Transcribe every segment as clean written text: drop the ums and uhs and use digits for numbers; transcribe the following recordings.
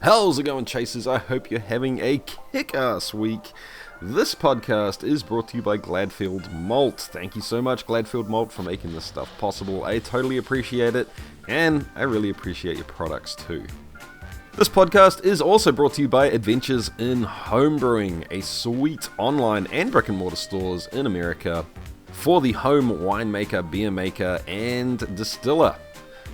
How's it going, Chasers? I hope you're having a kick-ass week. This podcast is brought to you by Gladfield Malt. Thank you so much, Gladfield Malt, for making this stuff possible. I totally appreciate it, and I really appreciate your products too. This podcast is also brought to you by Adventures in Home Brewing, a sweet online and brick-and-mortar stores in America for the home winemaker, beer maker, and distiller.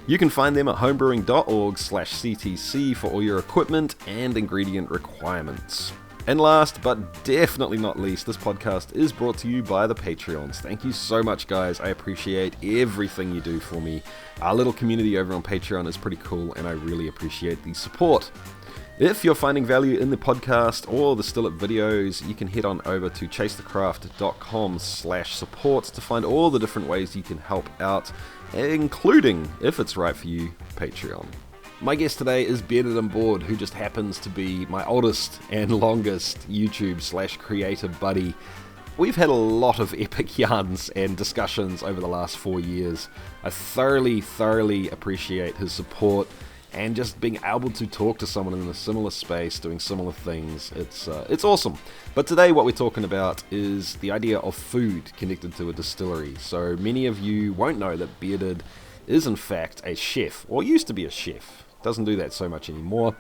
You can find them at homebrewing.org/CTC for all your equipment and ingredient requirements. And last but definitely not least, this podcast is brought to you by the Patreons. Thank you so much, guys. I appreciate everything you do for me. Our little community over on Patreon is pretty cool, and I really appreciate the support. If you're finding value in the podcast or the Still It videos, you can head on over to chasethecraft.com/support to find all the different ways you can help out, including, if it's right for you, Patreon. My guest today is Bearded and Bored, who just happens to be my oldest and longest YouTube/creative buddy. We've had a lot of epic yarns and discussions over the last 4 years. I thoroughly appreciate his support and just being able to talk to someone in a similar space doing similar things. It's awesome. But today what we're talking about is the idea of food connected to a distillery. So many of you won't know that Bearded is in fact a chef, or used to be a chef. Doesn't do that so much anymore.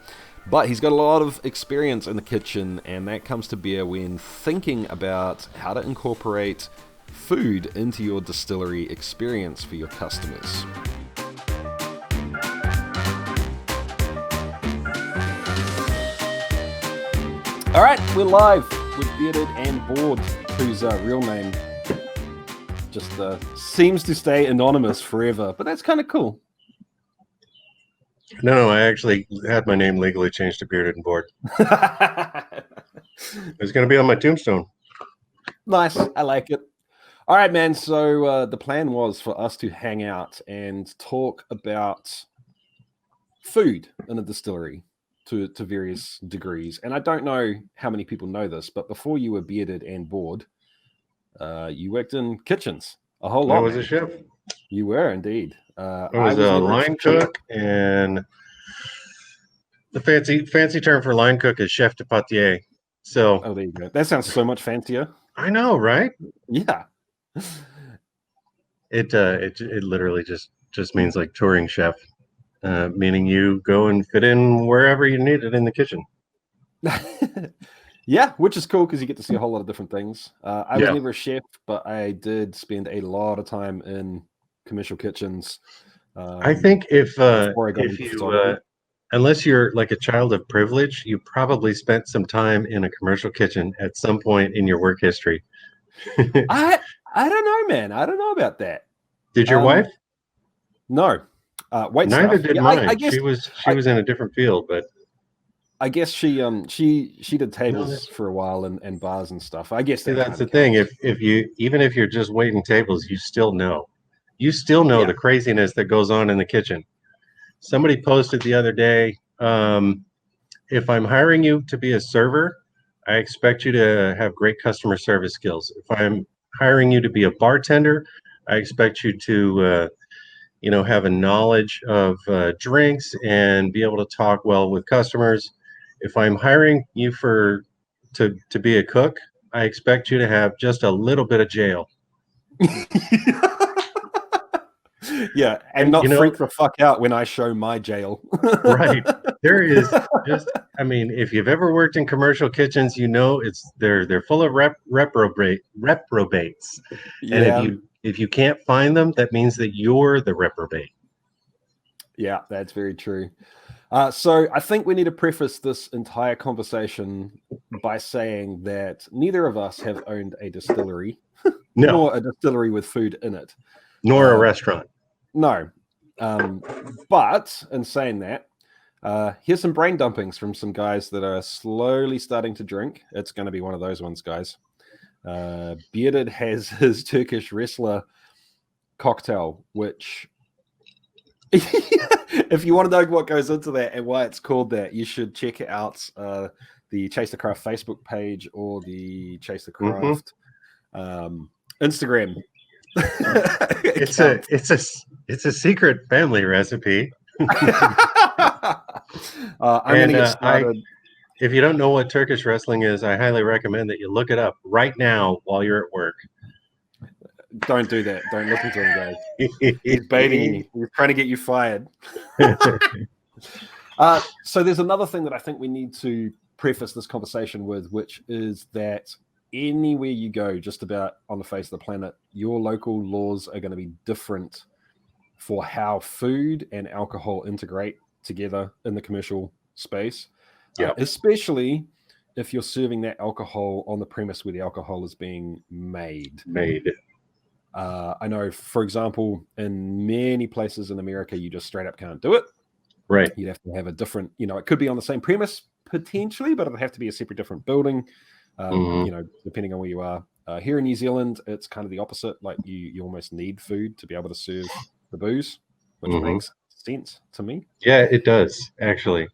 But he's got a lot of experience in the kitchen, and that comes to bear when thinking about how to incorporate food into your distillery experience for your customers. Alright, we're live with Bearded and Bored, whose real name just seems to stay anonymous forever, but that's kind of cool. No, I actually had my name legally changed to Bearded and Bored. It's going to be on my tombstone. Nice, I like it. All right, man, so the plan was for us to hang out and talk about food in a distillery to various degrees. And I don't know how many people know this, but before you were Bearded and Bored, you worked in kitchens a whole lot. I was a chef. You were indeed. I was a line cook, and the fancy term for line cook is chef de pâtissier. So, oh, there you go. That sounds so much fancier. I know, right? Yeah. It literally just means like touring chef, meaning you go and fit in wherever you need it in the kitchen. Yeah, which is cool because you get to see a whole lot of different things. I was never a chef, but I did spend a lot of time in commercial kitchens. I think if you unless you're like a child of privilege, you probably spent some time in a commercial kitchen at some point in your work history. I don't know, man. I don't know about that. Did your wife? No. Neither did mine. I guess she was in a different field, but I guess she did tables for a while and bars and stuff. I guess that's the thing. If you're just waiting tables, you still know the craziness that goes on in the kitchen. Somebody posted the other day, if I'm hiring you to be a server, I expect you to have great customer service skills. If I'm hiring you to be a bartender, I expect you to have a knowledge of drinks and be able to talk well with customers. If I'm hiring you to be a cook, I expect you to have just a little bit of jail. Yeah, and not freak the fuck out when I show my jail. Right. There is if you've ever worked in commercial kitchens, they're full of reprobates. Yeah. And if you can't find them, that means that you're the reprobate. Yeah, that's very true. So I think we need to preface this entire conversation by saying that neither of us have owned a distillery, nor a distillery with food in it. Nor a restaurant. No. But in saying that, here's some brain dumpings from some guys that are slowly starting to drink. It's going to be one of those ones, guys. Bearded has his Turkish wrestler cocktail, which if you want to know what goes into that and why it's called that, you should check out the Chase the Craft Facebook page or the Chase the Craft Instagram. It's a secret family recipe. I'm going to get started. If you don't know what Turkish wrestling is, I highly recommend that you look it up right now while you're at work. Don't do that. Don't listen to him, guys. He's baiting you. He's trying to get you fired. So there's another thing that I think we need to preface this conversation with, which is that anywhere you go, just about on the face of the planet, your local laws are going to be different for how food and alcohol integrate together in the commercial space. Especially if you're serving that alcohol on the premise where the alcohol is being made. I know, for example, in many places in America, you just straight up can't do it. Right. You'd have to have a different, it could be on the same premise potentially, but it'd have to be a separate, different building, depending on where you are. Here in New Zealand, it's kind of the opposite. Like you almost need food to be able to serve the booze, which makes sense to me. Yeah, it does, actually.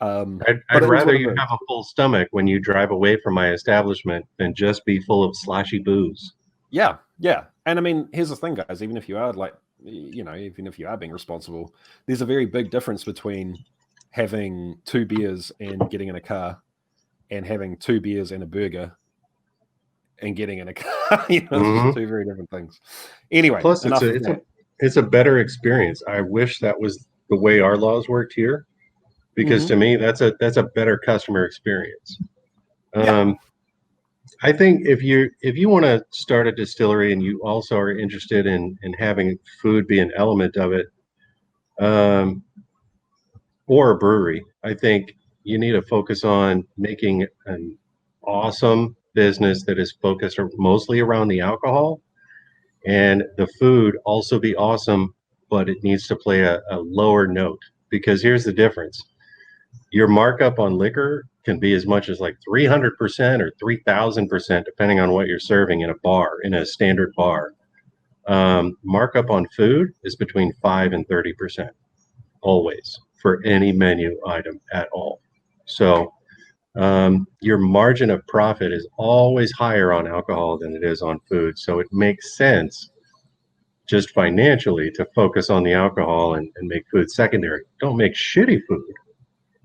I'd rather you have a full stomach when you drive away from my establishment than just be full of sloshy booze. Yeah. And I mean, here's the thing, guys. Even if you are even if you are being responsible, there's a very big difference between having 2 beers and getting in a car and having 2 beers and a burger and getting in a car. It's just 2 very different things. Anyway, plus it's a better experience. I wish that was the way our laws worked here, because to me that's a better customer experience. I think if you want to start a distillery and you also are interested in having food be an element of it, or a brewery, I think you need to focus on making an awesome business that is focused mostly around the alcohol, and the food also be awesome, but it needs to play a lower note, because here's the difference. Your markup on liquor can be as much as like 300% or 3,000%, depending on what you're serving in a bar, in a standard bar. Markup on food is between 5 and 30%, always, for any menu item at all. So your margin of profit is always higher on alcohol than it is on food. So it makes sense just financially to focus on the alcohol and make food secondary. Don't make shitty food.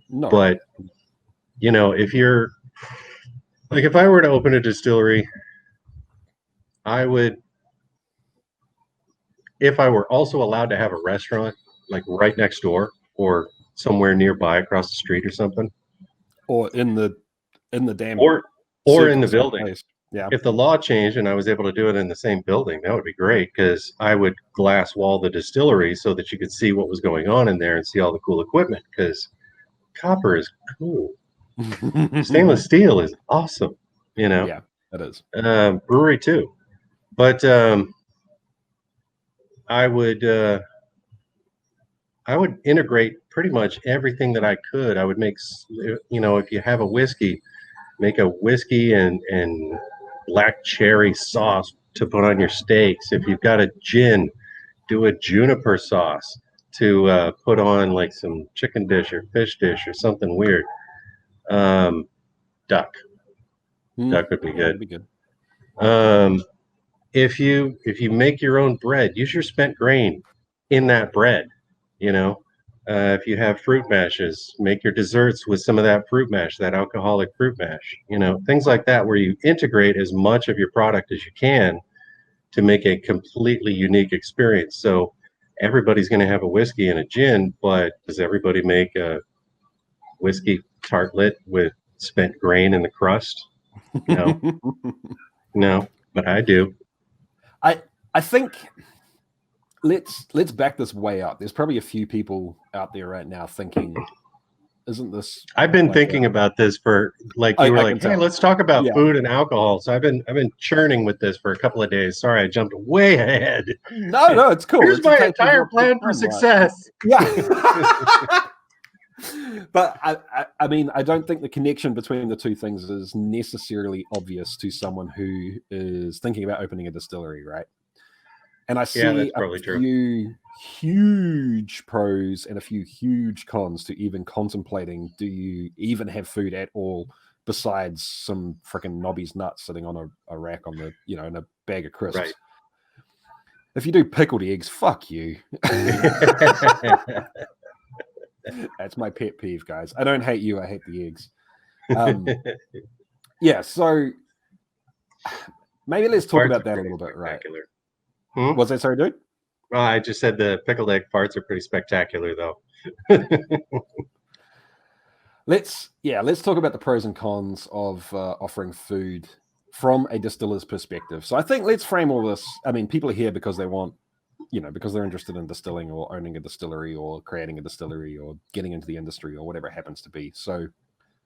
No. But, if you're like, if I were to open a distillery, I would, if I were also allowed to have a restaurant like right next door or somewhere nearby across the street or something, or in the damn, or in the building. Place. Yeah. If the law changed and I was able to do it in the same building, that would be great, because I would glass wall the distillery so that you could see what was going on in there and see all the cool equipment, because copper is cool. Stainless steel is awesome, Yeah, that is. Brewery too, but I would integrate pretty much everything that I could. I would make, if you have a whiskey, make a whiskey and black cherry sauce to put on your steaks. If you've got a gin, do a juniper sauce to put on like some chicken dish or fish dish or something weird. Duck would be good. Be good. If you make your own bread, use your spent grain in that bread. If you have fruit mashes, make your desserts with some of that fruit mash, that alcoholic fruit mash. Things like that, where you integrate as much of your product as you can to make a completely unique experience. So everybody's going to have a whiskey and a gin, but does everybody make a whiskey tartlet with spent grain in the crust? No. No, but I do. I think let's back this way up. There's probably a few people out there right now thinking, isn't this? I've been thinking about this for hey, let's talk about food and alcohol. So I've been churning with this for a couple of days. Sorry, I jumped way ahead. No, it's cool. Here's my entire plan for success. Right? Yeah. But I mean, I don't think the connection between the two things is necessarily obvious to someone who is thinking about opening a distillery, right? And I see a few huge pros and a few huge cons to even contemplating, do you even have food at all besides some freaking Nobby's nuts sitting on a rack on the, in a bag of crisps? Right. If you do pickled eggs, fuck you. That's my pet peeve, guys. I don't hate you. I hate the eggs. Yeah. So maybe let's talk Parts about are that a pretty little bit, right? spectacular. Hmm? Was that sorry, dude? Well, I just said the pickled egg parts are pretty spectacular, though. Let's talk about the pros and cons of offering food from a distiller's perspective. So I think let's frame all this. I mean, people are here because they want, because they're interested in distilling or owning a distillery or creating a distillery or getting into the industry or whatever it happens to be. So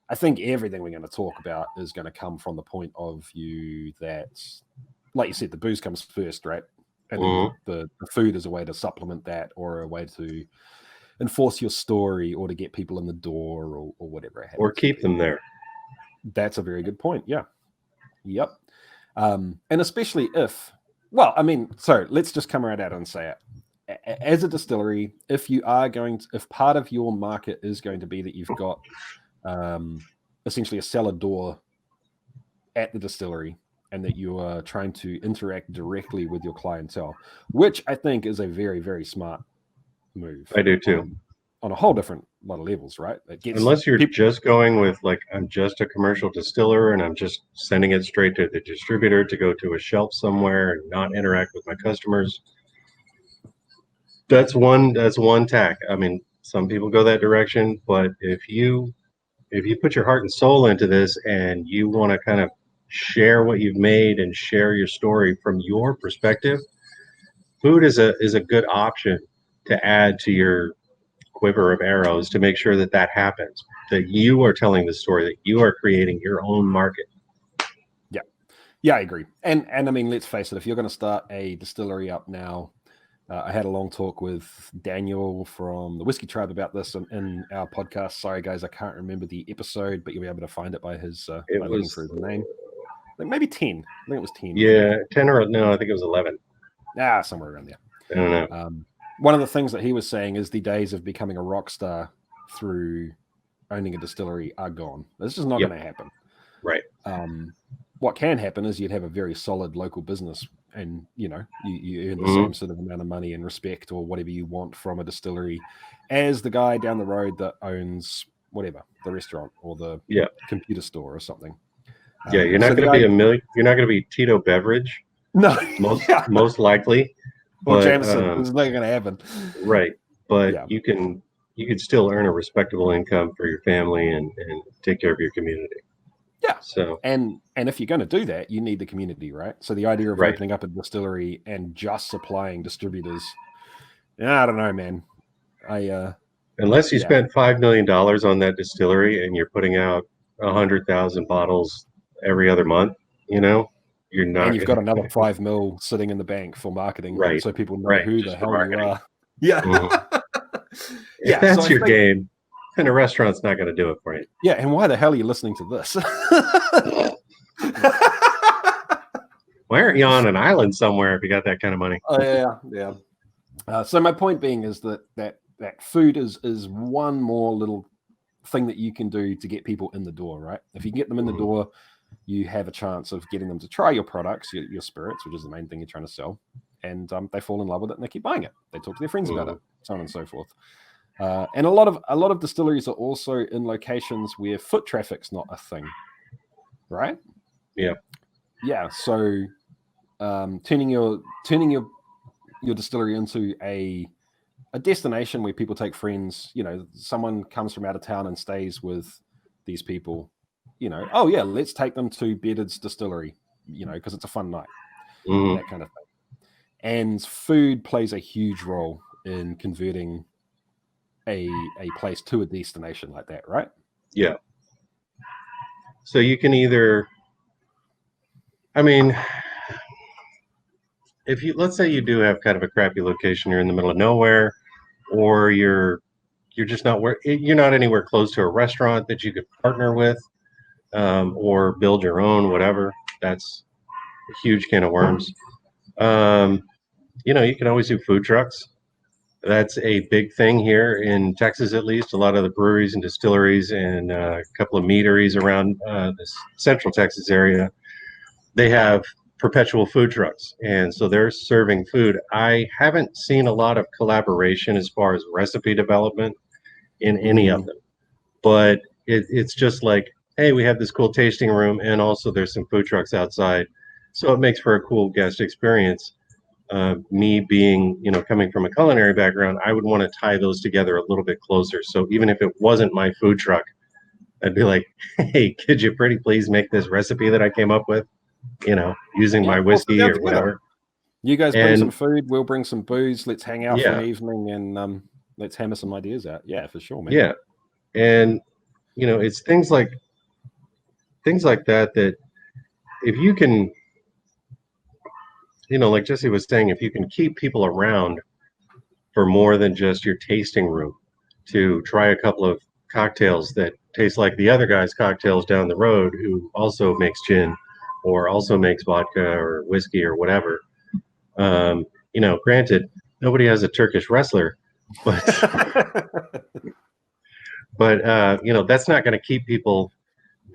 I think everything we're going to talk about is going to come from the point of view that, like you said, the booze comes first, right? And then the food is a way to supplement that or a way to enforce your story or to get people in the door or whatever it happens or keep them there. That's a very good point. Yeah. Yep. And especially if, well, I mean, so let's just come right out and say it. As a distillery, if part of your market is going to be that you've got essentially a cellar door at the distillery and that you are trying to interact directly with your clientele, which I think is a very, very smart move. I do too. On a whole different lot of levels, right? Unless you're just going with like, I'm just a commercial distiller and I'm just sending it straight to the distributor to go to a shelf somewhere and not interact with my customers. That's one tack. I mean, some people go that direction, but if you put your heart and soul into this and you want to kind of share what you've made and share your story from your perspective, food is a good option to add to your quiver of arrows to make sure that happens, that you are telling the story, that you are creating your own market. Yeah, I agree. And I mean, let's face it, if you're going to start a distillery up now, I had a long talk with Daniel from the Whiskey Tribe about this in our podcast. Sorry, guys, I can't remember the episode, but you'll be able to find it by his looking for his name. Like maybe 10. I think it was 10. Yeah, 10 or no, I think it was 11. Somewhere around there. I don't know. One of the things that he was saying is the days of becoming a rock star through owning a distillery are gone. This is not going to happen. Right. What can happen is you'd have a very solid local business and, you earn the same sort of amount of money and respect or whatever you want from a distillery as the guy down the road that owns whatever, the restaurant or the computer store or something. Yeah, you're not going to be you're not going to be Tito Beverage. No. Most likely. Or Jameson. It's not going to happen. Right. But you could still earn a respectable income for your family and take care of your community. Yeah. So and if you're going to do that, you need the community, right? So the idea of opening up a distillery and just supplying distributors, I don't know, man. Unless you spent $5 million on that distillery and you're putting out 100,000 bottles every other month, you're not. And you've got another 5 mil sitting in the bank for marketing, right? So people know who the hell you are. Yeah. If that's your game, then a restaurant's not going to do it for you. Yeah, and why the hell are you listening to this? Why aren't you on an island somewhere if you got that kind of money? Oh yeah. So my point being is that food is one more little thing that you can do to get people in the door, right? If you can get them in the door, you have a chance of getting them to try your products, your spirits, which is the main thing you're trying to sell, and they fall in love with it and they keep buying it. They talk to their friends about it, so on and so forth. And a lot of distilleries are also in locations where foot traffic's not a thing, right? Yeah. So turning your distillery into a destination where people take friends. Someone comes from out of town and stays with these people. Oh yeah, let's take them to Bearded's Distillery. Because it's a fun night, that kind of thing. And food plays a huge role in converting a place to a destination like that, right? Yeah. So you can either, if let's say you do have kind of a crappy location, you're in the middle of nowhere, or you're just you're not anywhere close to a restaurant that you could partner with, or build your own, whatever. That's a huge can of worms. You can always do food trucks. That's a big thing here in Texas, at least. A lot of the breweries and distilleries and a couple of meaderies around this central Texas area, they have perpetual food trucks. And so they're serving food. I haven't seen a lot of collaboration as far as recipe development in any of them. But it's just like, hey, we have this cool tasting room, and also there's some food trucks outside, so it makes for a cool guest experience. Me being, coming from a culinary background, I would want to tie those together a little bit closer. So even if it wasn't my food truck, I'd be like, hey, could you pretty please make this recipe that I came up with, using my We'll sit whiskey down or together. whatever. You guys bring some And food, we'll bring some booze. Let's hang out for yeah, an evening and let's hammer some ideas out. Yeah, for sure, man. yeah. And, it's things like that, that if you can, like Jesse was saying, if you can keep people around for more than just your tasting room to try a couple of cocktails that taste like the other guy's cocktails down the road who also makes gin or also makes vodka or whiskey or whatever. Granted, nobody has a Turkish wrestler, but that's not going to keep people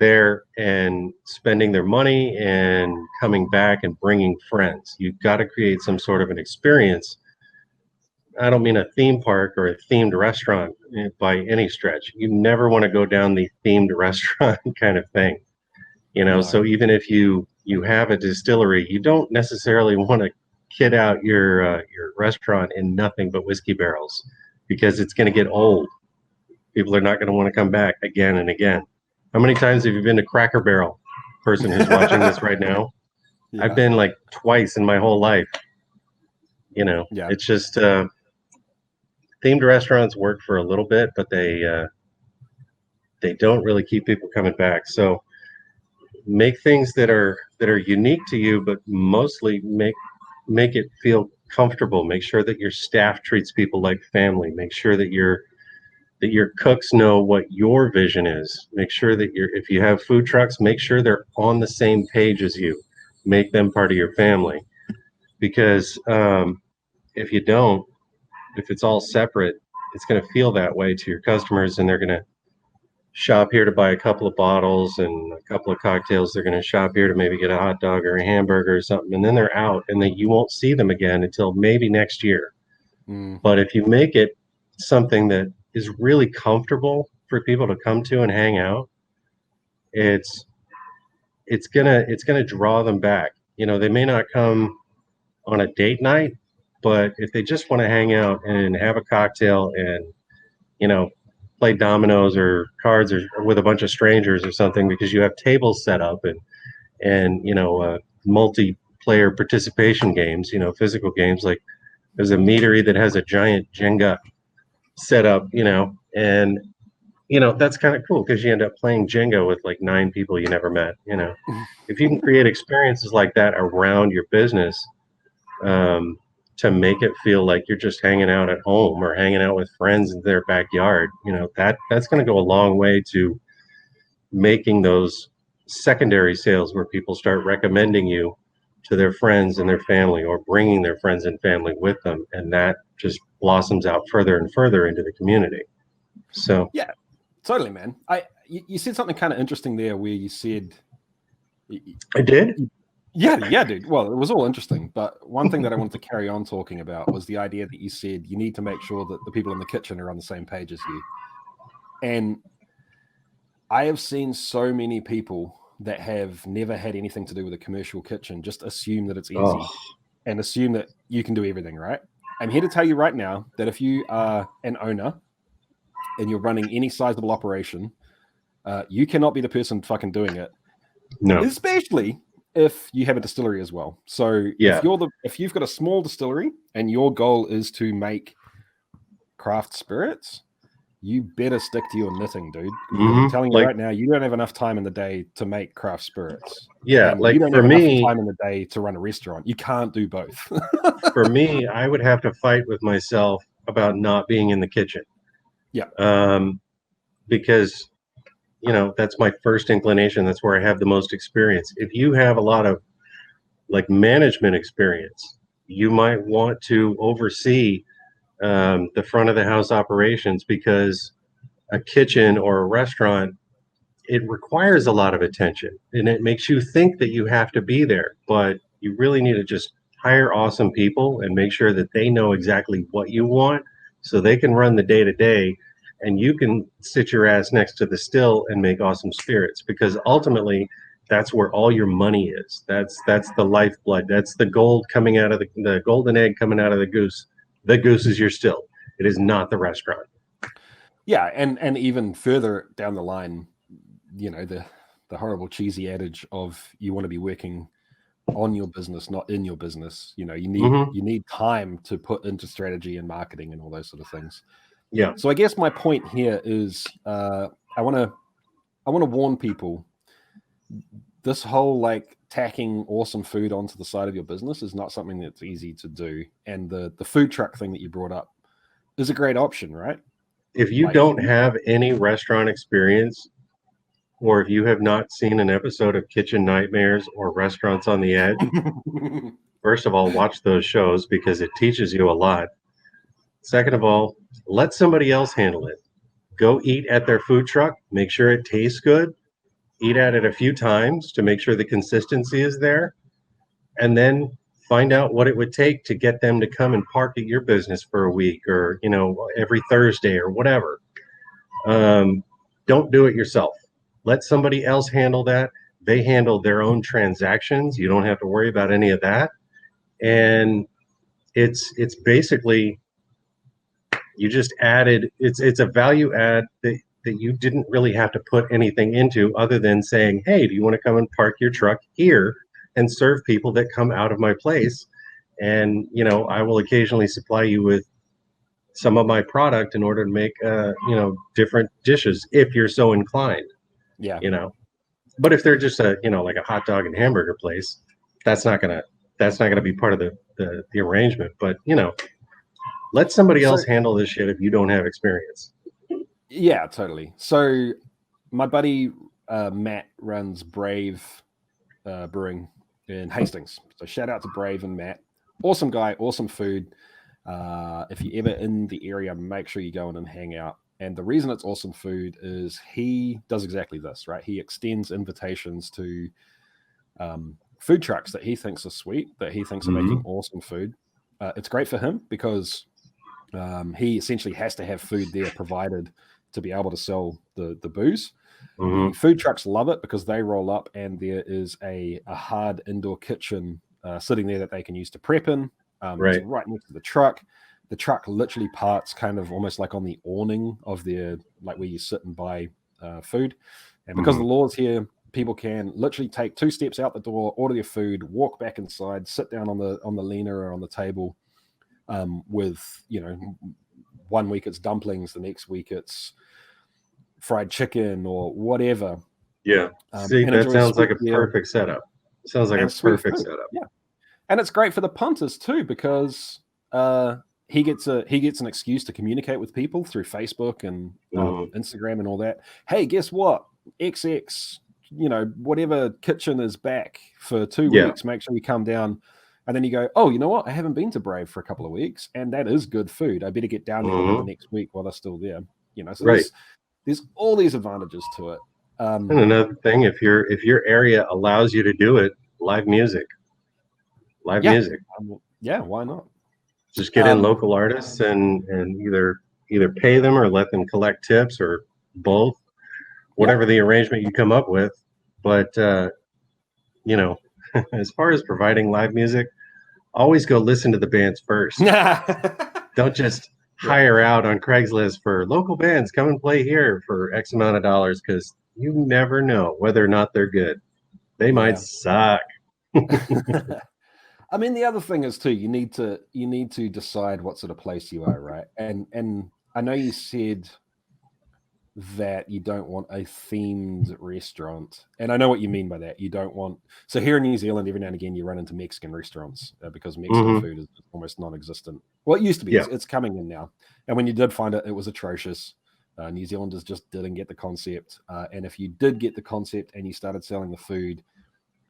there and spending their money and coming back and bringing friends. You've got to create some sort of an experience. I don't mean a theme park or a themed restaurant by any stretch. You never want to go down the themed restaurant kind of thing. No. So even if you have a distillery, you don't necessarily want to kit out your restaurant in nothing but whiskey barrels, because it's going to get old. People are not going to want to come back again and again. How many times have you been to Cracker Barrel? Person who's watching this right now, Yeah. I've been like twice in my whole life. Yeah. It's just themed restaurants work for a little bit, but they don't really keep people coming back. So make things that are unique to you, but mostly make it feel comfortable. Make sure that your staff treats people like family. Make sure that your cooks know what your vision is. Make sure that if you have food trucks, make sure they're on the same page as you. Make them part of your family, because if you don't, if it's all separate, it's going to feel that way to your customers, and they're going to shop here to buy a couple of bottles and a couple of cocktails. They're going to shop here to maybe get a hot dog or a hamburger or something, and then they're out, and then you won't see them again until maybe next year. But if you make it something that is really comfortable for people to come to and hang out, it's gonna draw them back. They may not come on a date night, but if they just want to hang out and have a cocktail and play dominoes or cards or with a bunch of strangers or something, because you have tables set up and multiplayer participation games, physical games. Like there's a meadery that has a giant Jenga set up, and that's kind of cool because you end up playing Jenga with like 9 people you never met. If you can create experiences like that around your business, to make it feel like you're just hanging out at home or hanging out with friends in their backyard, that's going to go a long way to making those secondary sales where people start recommending you to their friends and their family, or bringing their friends and family with them, and that just blossoms out further and further into the community. So yeah, totally, man. You said something kind of interesting there, where you said I did. Yeah, dude. Well, it was all interesting, but one thing that I wanted to carry on talking about was the idea that you said you need to make sure that the people in the kitchen are on the same page as you. And I have seen so many people that have never had anything to do with a commercial kitchen just assume that it's easy and assume that you can do everything, right? I'm here to tell you right now that if you are an owner and you're running any sizable operation, you cannot be the person fucking doing it. No. Especially if you have a distillery as well. So if you've got a small distillery and your goal is to make craft spirits, you better stick to your knitting, dude. I'm telling you right now, you don't have enough time in the day to make craft spirits. Yeah, and like you don't for have me, enough time in the day to run a restaurant. You can't do both. For me, I would have to fight with myself about not being in the kitchen. Yeah. Because that's my first inclination. That's where I have the most experience. If you have a lot of like management experience, you might want to oversee the front of the house operations, because a kitchen or a restaurant, it requires a lot of attention, and it makes you think that you have to be there, but you really need to just hire awesome people and make sure that they know exactly what you want, so they can run the day to day and you can sit your ass next to the still and make awesome spirits, because ultimately that's where all your money is. That's the lifeblood. That's the gold coming out of the golden egg coming out of the goose. The goose is your still. It is not the restaurant. Yeah, and even further down the line, the horrible cheesy adage of you want to be working on your business, not in your business. You need time to put into strategy and marketing and all those sort of things. Yeah. So I guess my point here is I want to warn people. This whole like tacking awesome food onto the side of your business is not something that's easy to do. And the food truck thing that you brought up is a great option, right? If you don't have any restaurant experience, or if you have not seen an episode of Kitchen Nightmares or Restaurants on the Edge, first of all, watch those shows because it teaches you a lot. Second of all, let somebody else handle it. Go eat at their food truck, make sure it tastes good, eat at it a few times to make sure the consistency is there, and then find out what it would take to get them to come and park at your business for a week, or every Thursday or whatever. Don't do it yourself. Let somebody else handle that. They handle their own transactions. You don't have to worry about any of that. And it's basically, you just added, it's a value add that you didn't really have to put anything into, other than saying, hey, do you want to come and park your truck here and serve people that come out of my place? And I will occasionally supply you with some of my product in order to make different dishes if you're so inclined. Yeah. But if they're just like a hot dog and hamburger place, that's not gonna be part of the arrangement. But let somebody else handle this shit if you don't have experience. Yeah, totally. So my buddy Matt runs Brave Brewing in Hastings. So shout out to Brave and Matt. Awesome guy, awesome food. If you're ever in the area, make sure you go in and hang out. And the reason it's awesome food is he does exactly this, right? He extends invitations to food trucks that he thinks are sweet, that he thinks are making awesome food. It's great for him because he essentially has to have food there provided to be able to sell the booze. The food trucks love it because they roll up and there is a hard indoor kitchen sitting there that they can use to prep in. Right. It's right next to the truck. The truck literally parks kind of almost like on the awning of their, like where you sit and buy food. And because the laws here, people can literally take 2 steps out the door, order their food, walk back inside, sit down on the leaner or on the table with, 1 week it's dumplings, the next week it's fried chicken or whatever. Yeah. See, that sounds like a perfect setup. Sounds like a perfect setup. Yeah. And it's great for the punters too, because he gets an excuse to communicate with people through Facebook and Instagram and all that. Hey, guess what? XX, whatever kitchen is back for 2 weeks. Make sure you come down. And then you go, oh, you know what? I haven't been to Brave for a couple of weeks, and that is good food. I better get down there the next week while they're still there. So there's all these advantages to it. And another thing, if your area allows you to do it, live music. Music. Yeah, why not? Just get in local artists and either pay them or let them collect tips or both, whatever the arrangement you come up with. But as far as providing live music, always go listen to the bands first. Don't just hire out on Craigslist for local bands, come and play here for X amount of dollars, because you never know whether or not they're good. They might suck. I mean, the other thing is too, you need to decide what sort of place you are, right? And I know you said that you don't want a themed restaurant, and I know what you mean by that. You don't want, so here in New Zealand, every now and again you run into Mexican restaurants because Mexican food is almost non-existent. Well, it used to be. It's coming in now, and when you did find it, it was atrocious. New Zealanders just didn't get the concept, and if you did get the concept and you started selling the food,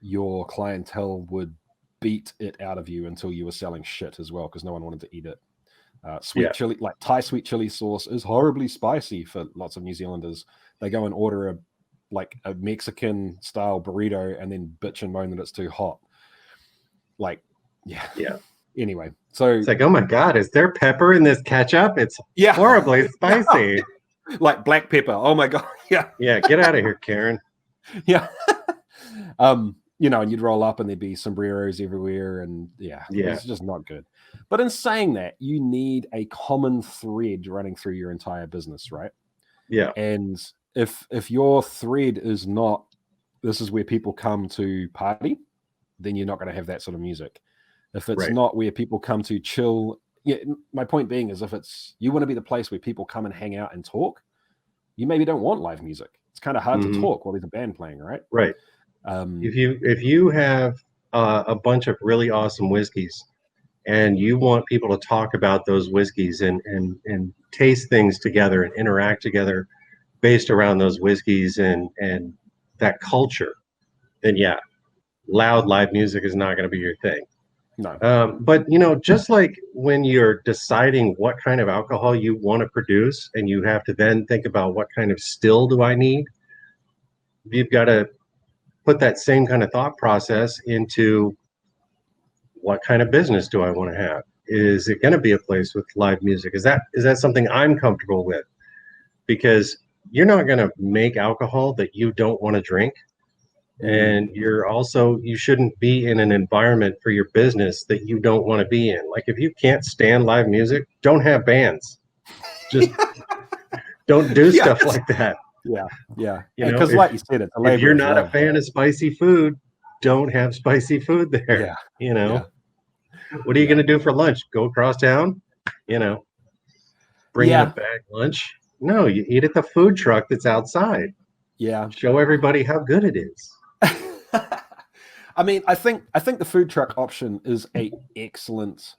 your clientele would beat it out of you until you were selling shit as well, because no one wanted to eat it. Sweet chili, like Thai sweet chili sauce, is horribly spicy for lots of New Zealanders. They go and order a Mexican style burrito and then bitch and moan that it's too hot. Anyway, so it's like, oh my god, is there pepper in this ketchup? It's horribly spicy. like black pepper. Oh my god, yeah, Yeah, get out of here, Karen. yeah. You know, and you'd roll up and there'd be sombreros everywhere, and yeah, Yeah, it's just not good. But in saying that, you need a common thread running through your entire business, right? yeah, And if your thread is not, this is where people come to party, then you're not going to have that sort of music. If it's right. not where people come to chill, yeah, my point being is if it's, you want to be the place where people come and hang out and talk, you maybe don't want live music. It's kind of hard to Hmm. talk while there's a band playing, right? Right. Um, If you have a bunch of really awesome whiskeys and you want people to talk about those whiskeys and taste things together and interact together based around those whiskeys and that culture, then yeah, loud live music is not going to be your thing. no. But just like when you're deciding what kind of alcohol you want to produce, and you have to then think about what kind of still do I need, you've got to put that same kind of thought process into what kind of business do I want to have? Is it going to be a place with live music? Is that something I'm comfortable with? Because you're not going to make alcohol that you don't want to drink, and you shouldn't be in an environment for your business that you don't want to be in. Like if you can't stand live music, don't have bands. Just don't do Yeah, stuff like that. yeah, yeah. You know, Because, like you said, it's a if labor you're of not a love, fan right? of spicy food, don't have spicy food there. Yeah, You yeah, know, what are you yeah, going to do for lunch? Go across town? You know, bring in a yeah, bag lunch? No, you eat at the food truck that's outside. yeah. Show everybody how good it is. I mean, I think the food truck option is a excellent.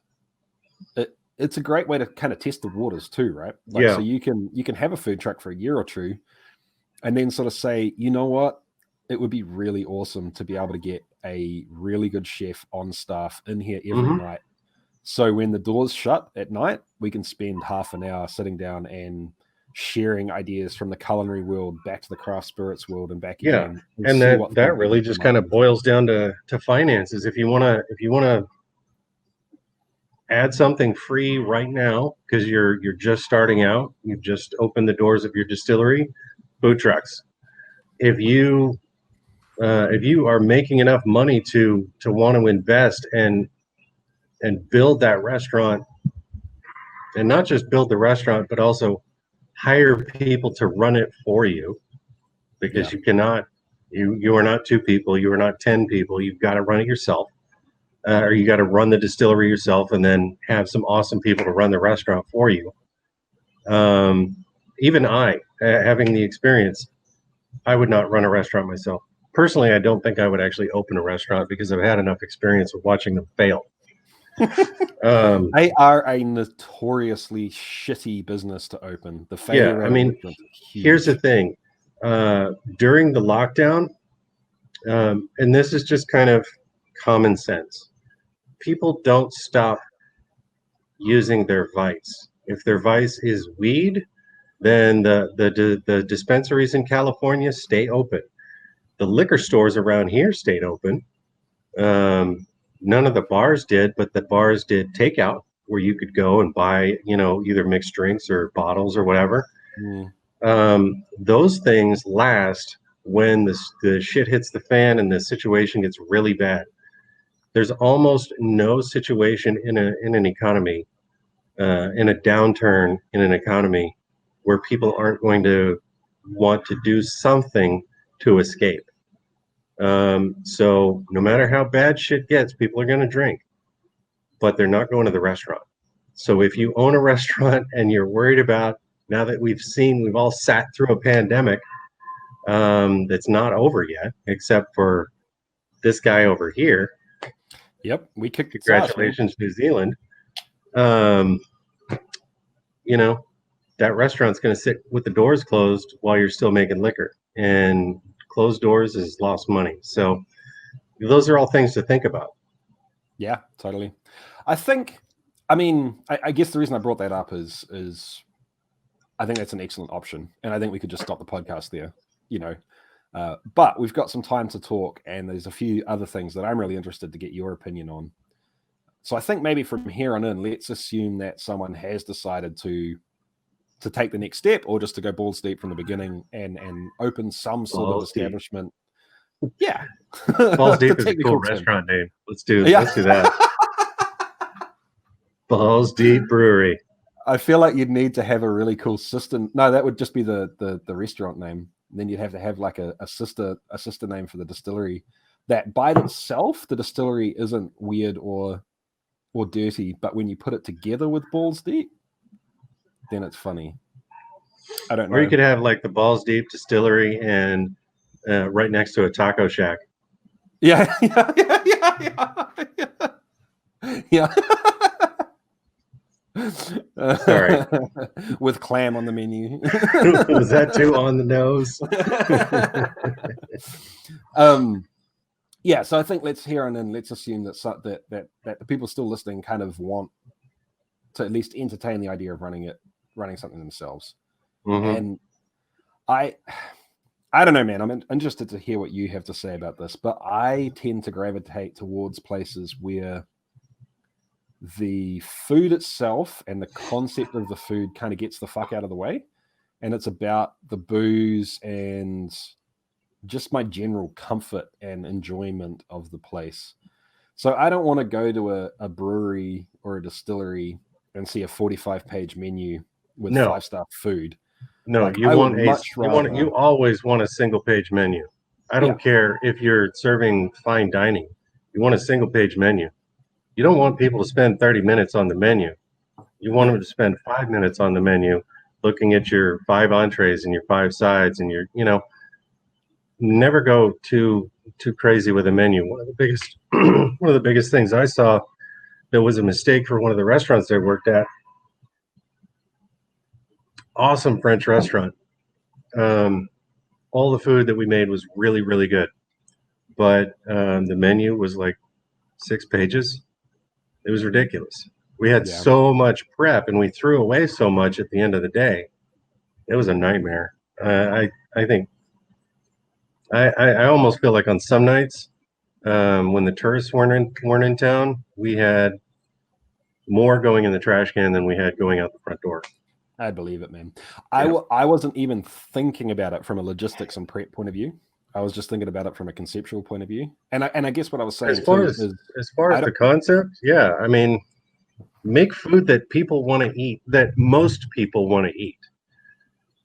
It's a great way to kind of test the waters too, right? Like, so Yeah. you can have a food truck for a year or two, and then sort of say, you know what, it would be really awesome to be able to get a really good chef on staff in here every Hmm. night. So when the doors shut at night, we can spend half an hour sitting down and sharing ideas from the culinary world back to the craft spirits world and back Yeah. again, and And see that what that things we really can just come up kind of with. boils down to finances. If you want to add something free right now because you're just starting out, you've just opened the doors of your distillery, food trucks. If you are making enough money to want to invest and build that restaurant, and not just build the restaurant but also hire people to run it for you, Yeah, because you are not two people, you are not 10 people, you've got to run it yourself, or you got to run the distillery yourself and then have some awesome people to run the restaurant for you. um, Even having the experience, I would not run a restaurant myself. Personally, I don't think I would actually open a restaurant because I've had enough experience with watching them fail. Um, they are a notoriously shitty business to open. The failure yeah, I rate of mean, restaurants is here's the huge. thing. During the lockdown, and this is just kind of common sense, people don't stop using their vice. If their vice is weed, then the dispensaries in California stay open. The liquor stores around here stayed open. None of the bars did, but the bars did takeout where you could go and buy, either mixed drinks or bottles or whatever. Mm, Those things last when the shit hits the fan and the situation gets really bad. There's almost no situation in an economy, in a downturn in an economy, where people aren't going to want to do something to escape. So no matter how bad shit gets, people are going to drink, but they're not going to the restaurant. So if you own a restaurant and you're worried about, now that we've all sat through a pandemic, that's not over yet, except for this guy over here. yep, we kicked its ass, man. Congratulations, New Zealand. Um, you know, that restaurant's going to sit with the doors closed while you're still making liquor, and closed doors is lost money. So those are all things to think about. Yeah, totally. I think, I mean, I guess the reason I brought that up is I think that's an excellent option, and I think we could just stop the podcast there, you know. But we've got some time to talk, and there's a few other things that I'm really interested to get your opinion on. So I think maybe from here on in, let's assume that someone has decided to to take the next step, or just to go balls deep from the beginning and open some sort of establishment. Yeah. Balls Deep is a cool restaurant name. Let's do that. Balls Deep Brewery. I feel like you'd need to have a really cool system. No, that would just be the restaurant name. And then you'd have to have like a sister name for the distillery. That by itself, the distillery isn't weird or dirty, but when you put it together with Balls Deep, then it's funny. I don't know. Or you could have like the Balls Deep Distillery and right next to a taco shack. Yeah. Sorry. With clam on the menu. Was that too on the nose? Yeah, so I think let's assume that the people still listening kind of want to at least entertain the idea of running something themselves. Mm-hmm. And I don't know, man. I'm interested to hear what you have to say about this, but I tend to gravitate towards places where the food itself and the concept of the food kind of gets the fuck out of the way, and it's about the booze and just my general comfort and enjoyment of the place. So I don't want to go to a brewery or a distillery and see a 45-page menu with 5-star food. No, like, you always want a single-page menu. I don't care if you're serving fine dining. You want a single-page menu. You don't want people to spend 30 minutes on the menu. You want them to spend 5 minutes on the menu, looking at your 5 entrees and your 5 sides and your, never go too crazy with a menu. One of the biggest things I saw that was a mistake for one of the restaurants I worked at. Awesome French restaurant. All the food that we made was really, really good, but the menu was like 6 pages. It was ridiculous. We had so much prep, and we threw away so much at the end of the day. It was a nightmare. I think. I almost feel like on some nights, when the tourists weren't in town, we had more going in the trash can than we had going out the front door. I believe it, man. I wasn't even thinking about it from a logistics and prep point of view. I was just thinking about it from a conceptual point of view. And I guess what I was saying as far as the concept, I mean, make food that people want to eat, that most people want to eat.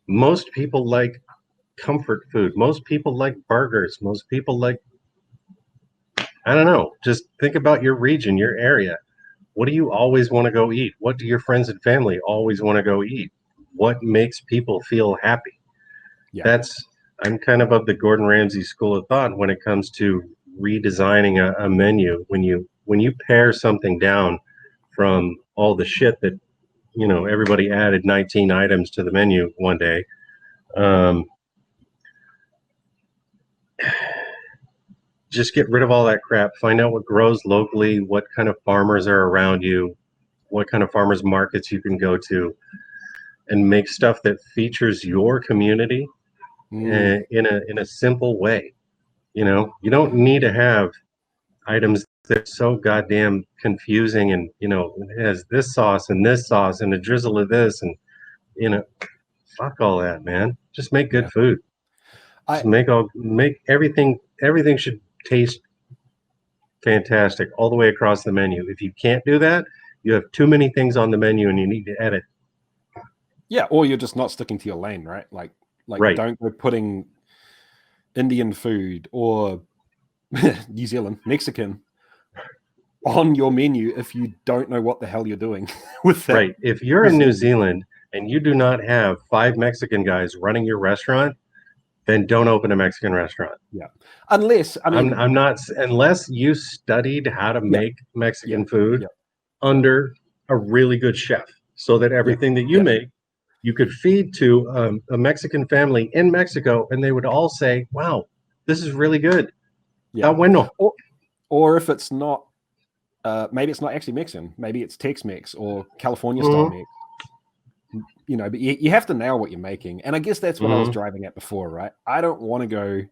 Most people like comfort food. Most people like burgers. Most people like, I don't know, just think about your region, your area. What do you always want to go eat? What do your friends and family always want to go eat? What makes people feel happy? I'm kind of the Gordon Ramsay school of thought when it comes to redesigning a menu. When you pare something down from all the shit that, everybody added 19 items to the menu one day. Just get rid of all that crap. Find out what grows locally, what kind of farmers are around you, what kind of farmers markets you can go to, and make stuff that features your community in a simple way. You don't need to have items that are so goddamn confusing and, it has this sauce and a drizzle of this and, fuck all that, man. Just make good food. Just make everything should taste fantastic all the way across the menu. If you can't do that, you have too many things on the menu and you need to edit. Yeah, or you're just not sticking to your lane, right? Like right. Don't go putting Indian food or New Zealand, Mexican on your menu if you don't know what the hell you're doing with that. Right. If you're in New Zealand and you do not have 5 Mexican guys running your restaurant, then don't open a Mexican restaurant. Yeah. Unless, unless you studied how to make Mexican food under a really good chef, so that everything that you make, you could feed to a Mexican family in Mexico, and they would all say, wow, this is really good. Yeah. Bueno. Or if it's not, maybe it's not actually Mexican, maybe it's Tex-Mex or California style mix. But you have to nail what you're making. And I guess that's what I was driving at before, right? I don't want to go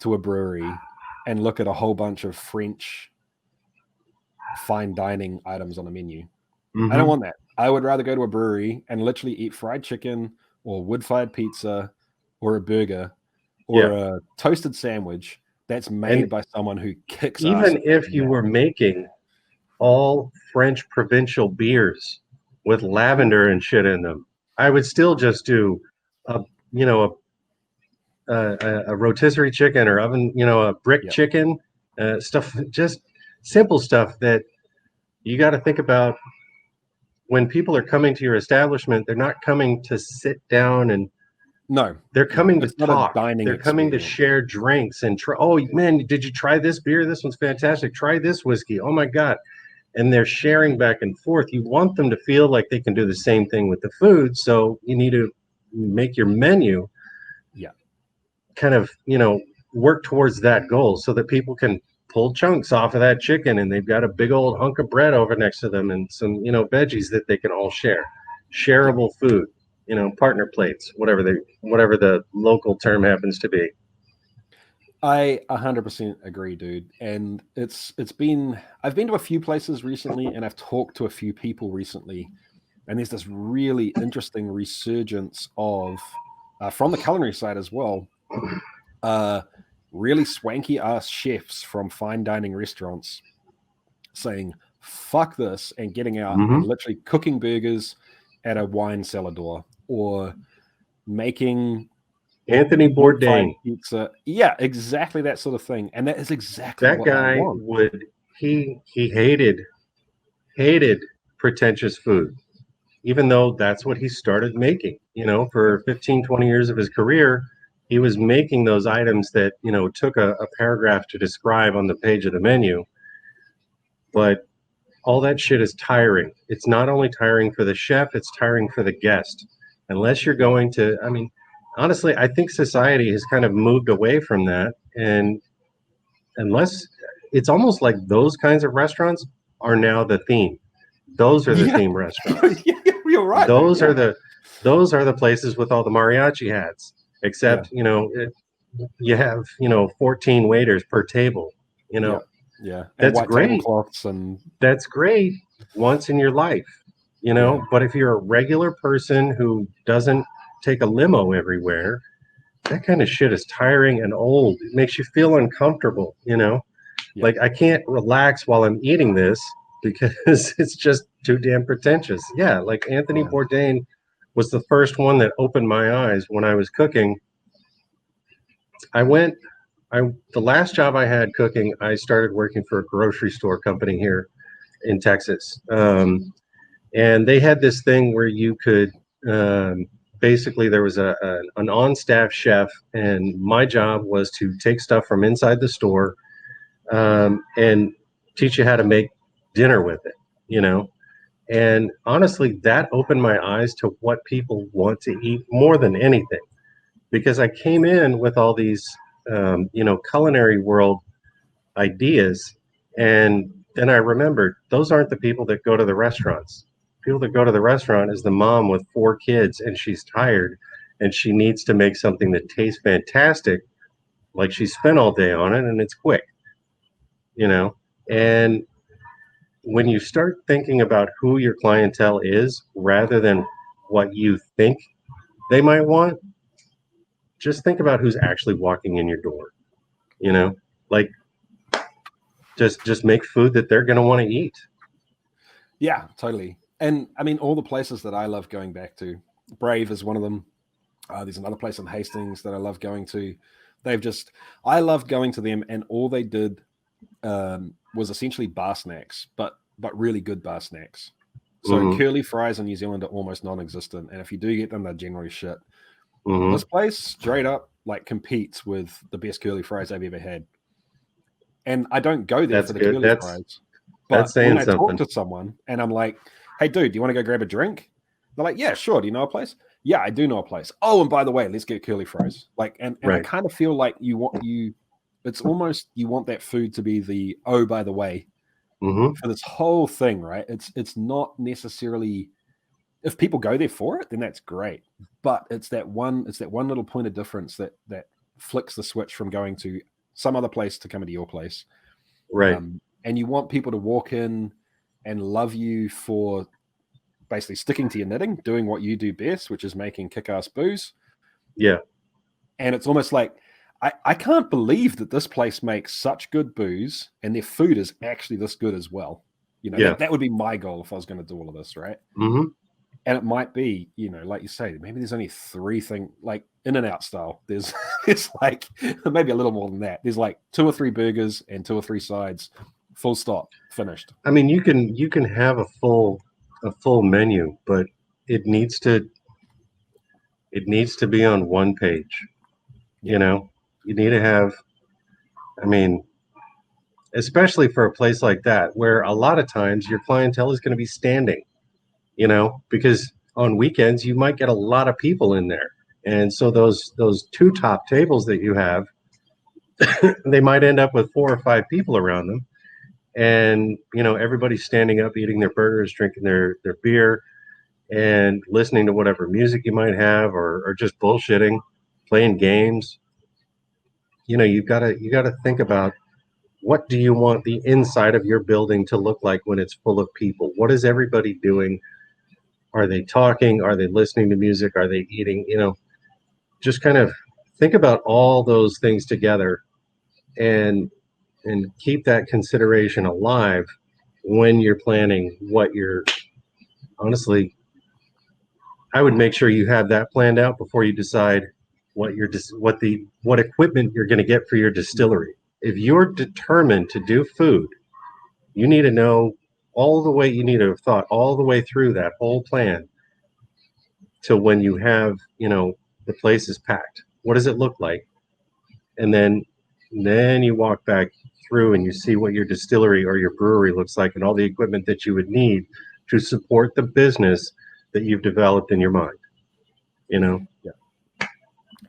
to a brewery and look at a whole bunch of French fine dining items on the menu. I don't want that. I would rather go to a brewery and literally eat fried chicken or wood-fired pizza or a burger or Yeah. a toasted sandwich that's made And by someone who kicks ass. even if you were making all French provincial beers with lavender and shit in them, I would still just do a you know a rotisserie chicken or oven, a brick Yeah. chicken, stuff, just simple stuff that you got to think about when people are coming to your establishment. They're not coming to sit down and No, they're no, coming to it's not a talk. dining They're coming to experience. share drinks and try. Oh man, did you try this beer? This one's fantastic. Try this whiskey. Oh my god. And they're sharing back and forth. You want them to feel like they can do the same thing with the food. So you need to make your menu Yeah. kind of, work towards that goal so that people can pull chunks off of that chicken and they've got a big old hunk of bread over next to them and some, veggies that they can all share. Yeah. Shareable food, partner plates, whatever the local term happens to be. I 100% agree, dude. And I've been to a few places recently and I've talked to a few people recently, and there's this really interesting resurgence of, from the culinary side as well, uh, really swanky ass chefs from fine dining restaurants saying, fuck this, and getting out and Mm-hmm. literally cooking burgers at a wine cellar door or making Anthony wood-fired Bourdain, pizza. Yeah, exactly that sort of thing. And that is exactly that what I guy want. would he hated pretentious food, even though that's what he started making. Yep. For 15, 20 years of his career, he was making those items that, took a paragraph to describe on the page of the menu. But all that shit is tiring. It's not only tiring for the chef, it's tiring for the guest. Unless you're going to, I mean, honestly, I think society has kind of moved away from that. And unless it's almost like those kinds of restaurants are now the theme. Those are the Yeah. theme restaurants. You're right, dude. Those Yeah. are the those are the places with all the mariachi hats. Yeah. Except, you have 14 waiters per table. You Yeah. know, Yeah. And that's white great. tablecloths and That's great once in your life. yeah. But if you're a regular person who doesn't take a limo everywhere, that kind of shit is tiring and old. It makes you feel uncomfortable. Yeah. Like I can't relax while I'm eating this because it's just too damn pretentious. Yeah, like Anthony Yeah. Bourdain was the first one that opened my eyes when I was cooking. I went I the last job I had cooking, I started working for a grocery store company here in Texas. And they had this thing where you could basically there was an on-staff chef, and my job was to take stuff from inside the store and teach you how to make dinner with it. And honestly, that opened my eyes to what people want to eat more than anything, because I came in with all these culinary world ideas, and then I remembered those aren't the people that go to the restaurants. People that go to the restaurant is the mom with 4 kids and she's tired and she needs to make something that tastes fantastic, like she spent all day on it and it's quick, you know. And when you start thinking about who your clientele is rather than what you think they might want, just think about who's actually walking in your door, you know? Like just make food that they're going to want to eat. Yeah, totally. And I mean, all the places that I love going back to, Brave is one of them. There's another place in Hastings that I love going to. I loved going to them, and all they did was essentially bar snacks, but really good bar snacks. So Mm-hmm. curly fries in New Zealand are almost non-existent, and if you do get them, they're generally shit. Mm-hmm. This place straight up like competes with the best curly fries I've ever had. And I don't go there That's for the good. curly That's fries. that's But when saying I talk something. to someone and I'm like, hey, dude, do you want to go grab a drink? They're like, yeah, sure. Do you know a place? Yeah, I do know a place. Oh, and by the way, let's get curly fries. Like, and I Right. kind of feel like it's almost you want that food to be the, oh, by the way, Mm-hmm. for this whole thing, right? It's not necessarily, if people go there for it, then that's great. But it's that one little point of difference that flicks the switch from going to some other place to coming to your place. Right. And you want people to walk in and love you for basically sticking to your knitting, doing what you do best, which is making kick-ass booze. Yeah. And it's almost like, I can't believe that this place makes such good booze and their food is actually this good as well. You know, that would be my goal if I was going to do all of this, right? Mm-hmm. And it might be, you know, like you say, maybe there's only 3 things, like In-N-Out style. There's like maybe a little more than that. There's like 2 or 3 burgers and 2 or 3 sides, full stop, finished. I mean, you can have a full menu, but it needs to be on one page. Yeah. You know, you need to have. I mean, especially for a place like that, where a lot of times your clientele is going to be standing. You know, because on weekends you might get a lot of people in there, and so those 2 top tables that you have, they might end up with 4 or 5 people around them, and you know everybody's standing up, eating their burgers, drinking their beer, and listening to whatever music you might have, or just bullshitting, playing games. You know, you gotta think about, what do you want the inside of your building to look like when it's full of people? What is everybody doing? Are they talking? Are they listening to music? Are they eating? You know, just kind of think about all those things together, and keep that consideration alive when you're planning what you're. Honestly, I would make sure you have that planned out before you decide what equipment you're going to get for your distillery. If you're determined to do food, you need to know all the way. You need to have thought all the way through that whole plan to when you have, you know, the place is packed. What does it look like? And then you walk back through and you see what your distillery or your brewery looks like and all the equipment that you would need to support the business that you've developed in your mind. You know? Yeah.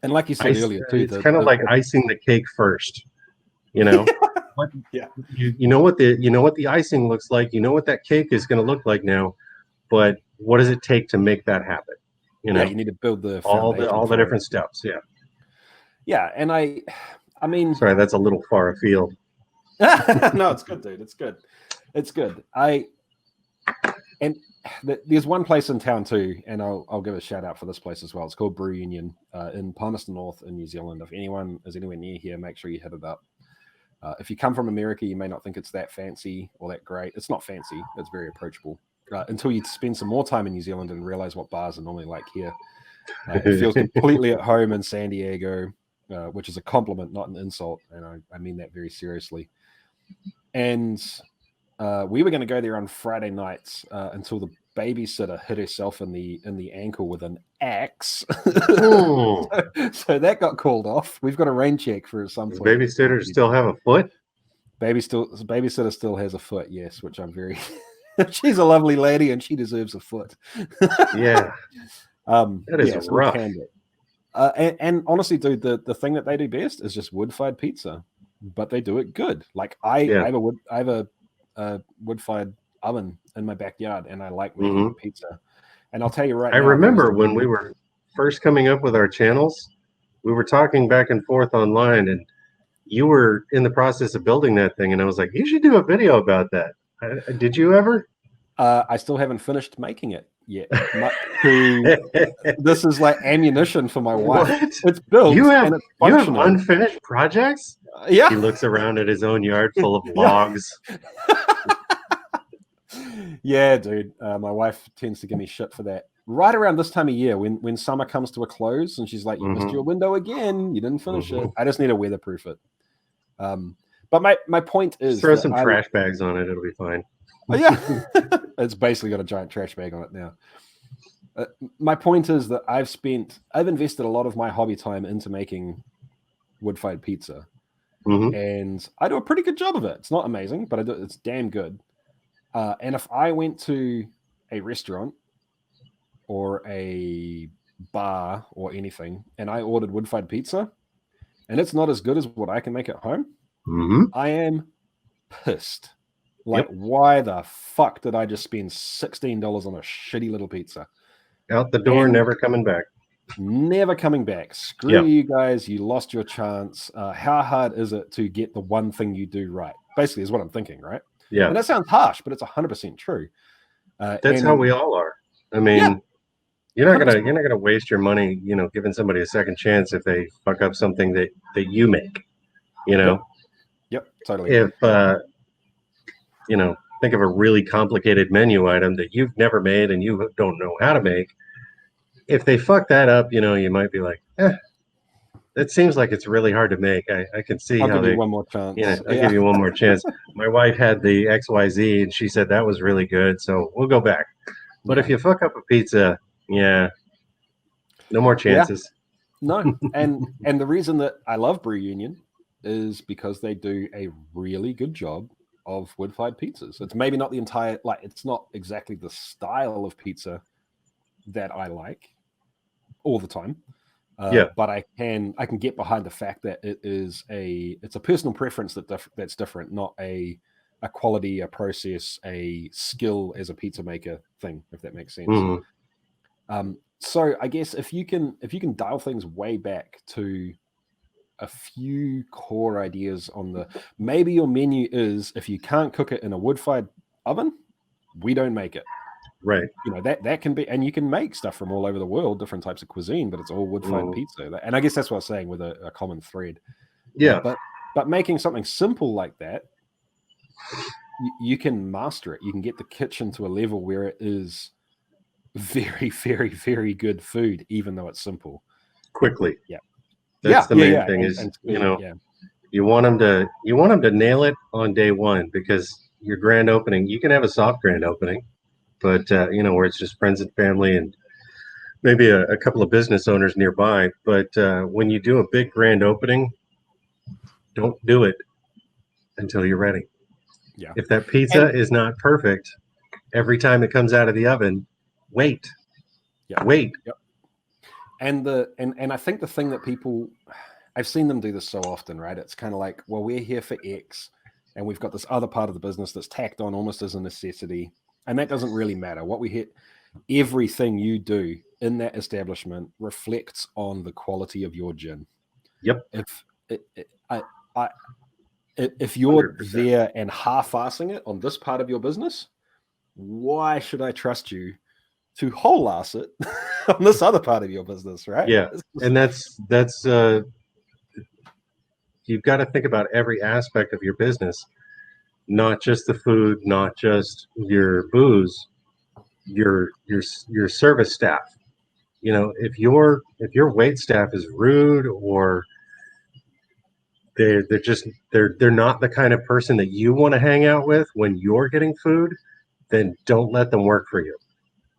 And like you said earlier too, it's kind of like icing the cake first. You know? Yeah. You know what the icing looks like, you know what that cake is going to look like now, but what does it take to make that happen? You know, you need to build the all the different steps. Yeah. Yeah. And I mean, sorry, that's a little far afield. No, it's good, dude. It's good. It's good. There's one place in town too, and I'll give a shout out for this place as well. It's called Brew Union in Palmerston North in New Zealand. If anyone is anywhere near here, make sure you hit it up. If you come from America, you may not think it's that fancy or that great. It's not fancy. It's very approachable. Until you spend some more time in New Zealand and realize what bars are normally like here. It feels completely at home in San Diego, which is a compliment, not an insult. And I mean that very seriously. And we were going to go there on Friday nights until the babysitter hit herself in the ankle with an axe. So that got called off. We've got a rain check for some point. Does babysitter still have a foot? Babysitter still has a foot, yes, which I'm very. She's a lovely lady and she deserves a foot. Yeah. That is rough. And honestly, dude, the thing that they do best is just wood-fired pizza, but they do it good. Like I have a wood-fired oven in my backyard, and I like making pizza. And I'll tell you right now, I remember when we were first coming up with our channels, we were talking back and forth online, and you were in the process of building that thing, and I was like, you should do a video about that. Did you ever? I still haven't finished making it yet. This is like ammunition for my wife. What? It's built. You have unfinished projects? Yeah. He looks around at his own yard full of logs. Yeah, dude. My wife tends to give me shit for that. Right around this time of year, when summer comes to a close, and she's like, "You missed your window again. You didn't finish it." I just need to weatherproof it. But my point is, throw some trash bags on it; it'll be fine. Oh, yeah, it's basically got a giant trash bag on it now. My point is that I've invested a lot of my hobby time into making wood-fired pizza, and I do a pretty good job of it. It's not amazing, but it's damn good. And if I went to a restaurant or a bar or anything, and I ordered wood-fired pizza, and it's not as good as what I can make at home, I am pissed. Like, why the fuck did I just spend $16 on a shitty little pizza? Out the door, never coming back. Never coming back. Screw you guys. You lost your chance. How hard is it to get the one thing you do right? Basically is what I'm thinking, right? Yeah. And that sounds harsh, but it's 100% true. That's how we all are. I Yeah, mean, 100%. you're not gonna waste your money, giving somebody a second chance if they fuck up something that you make. You Yep, know, yep, totally. if think of a really complicated menu item that you've never made and you don't know how to make. If they fuck that up, you might be like, that seems like it's really hard to make. I can see I'll how give you they, one more chance. I'll give Yeah, you one more chance. My wife had the XYZ and she said that was really good, so we'll go back. But if yeah, you fuck up a pizza, yeah, no more yeah. chances. No, and the reason that I love Brew Union is because they do a really good job of wood-fired pizzas. It's maybe not the entire, like, it's not exactly the style of pizza that I like all the time, Yeah. but I can get behind the fact that it's a personal preference that's different, not a quality, a process, a skill as a pizza maker thing, if that makes sense. Mhm. So I guess if you can dial things way back to a few core ideas on maybe your menu is, if you can't cook it in a wood-fired oven, we don't make it. Right. That can be, and you can make stuff from all over the world, different types of cuisine, but it's all wood-fired Mhm. pizza. And I guess that's what I was saying with a common thread. Yeah. But making something simple like that, you can master it. You can get the kitchen to a level where it is very, very, very good food, even though it's simple. Quickly. Yeah. That's Yeah, the yeah, main yeah. thing And, is, and speed, yeah. you want them to nail it on day one, because your grand opening, you can have a soft grand opening, but where it's just friends and family and maybe a couple of business owners nearby. But when you do a big grand opening, don't do it until you're ready. Yeah. If that pizza And is not perfect every time it comes out of the oven, wait, yeah. wait. Yep. And I think the thing that people, I've seen them do this so often, right? It's kind of like, well, we're here for X, and we've got this other part of the business that's tacked on almost as a necessity. And that doesn't really matter. What we hit, everything you do in that establishment reflects on the quality of your gin. Yep, If I if you're 100%. there and half-assing it on this part of your business, why should I trust you to whole-ass it on this other part of your business, right? Yeah, and that's you've got to think about every aspect of your business, not just the food, not just your booze, your service staff. If your wait staff is rude, or they're not the kind of person that you want to hang out with when you're getting food, then don't let them work for you.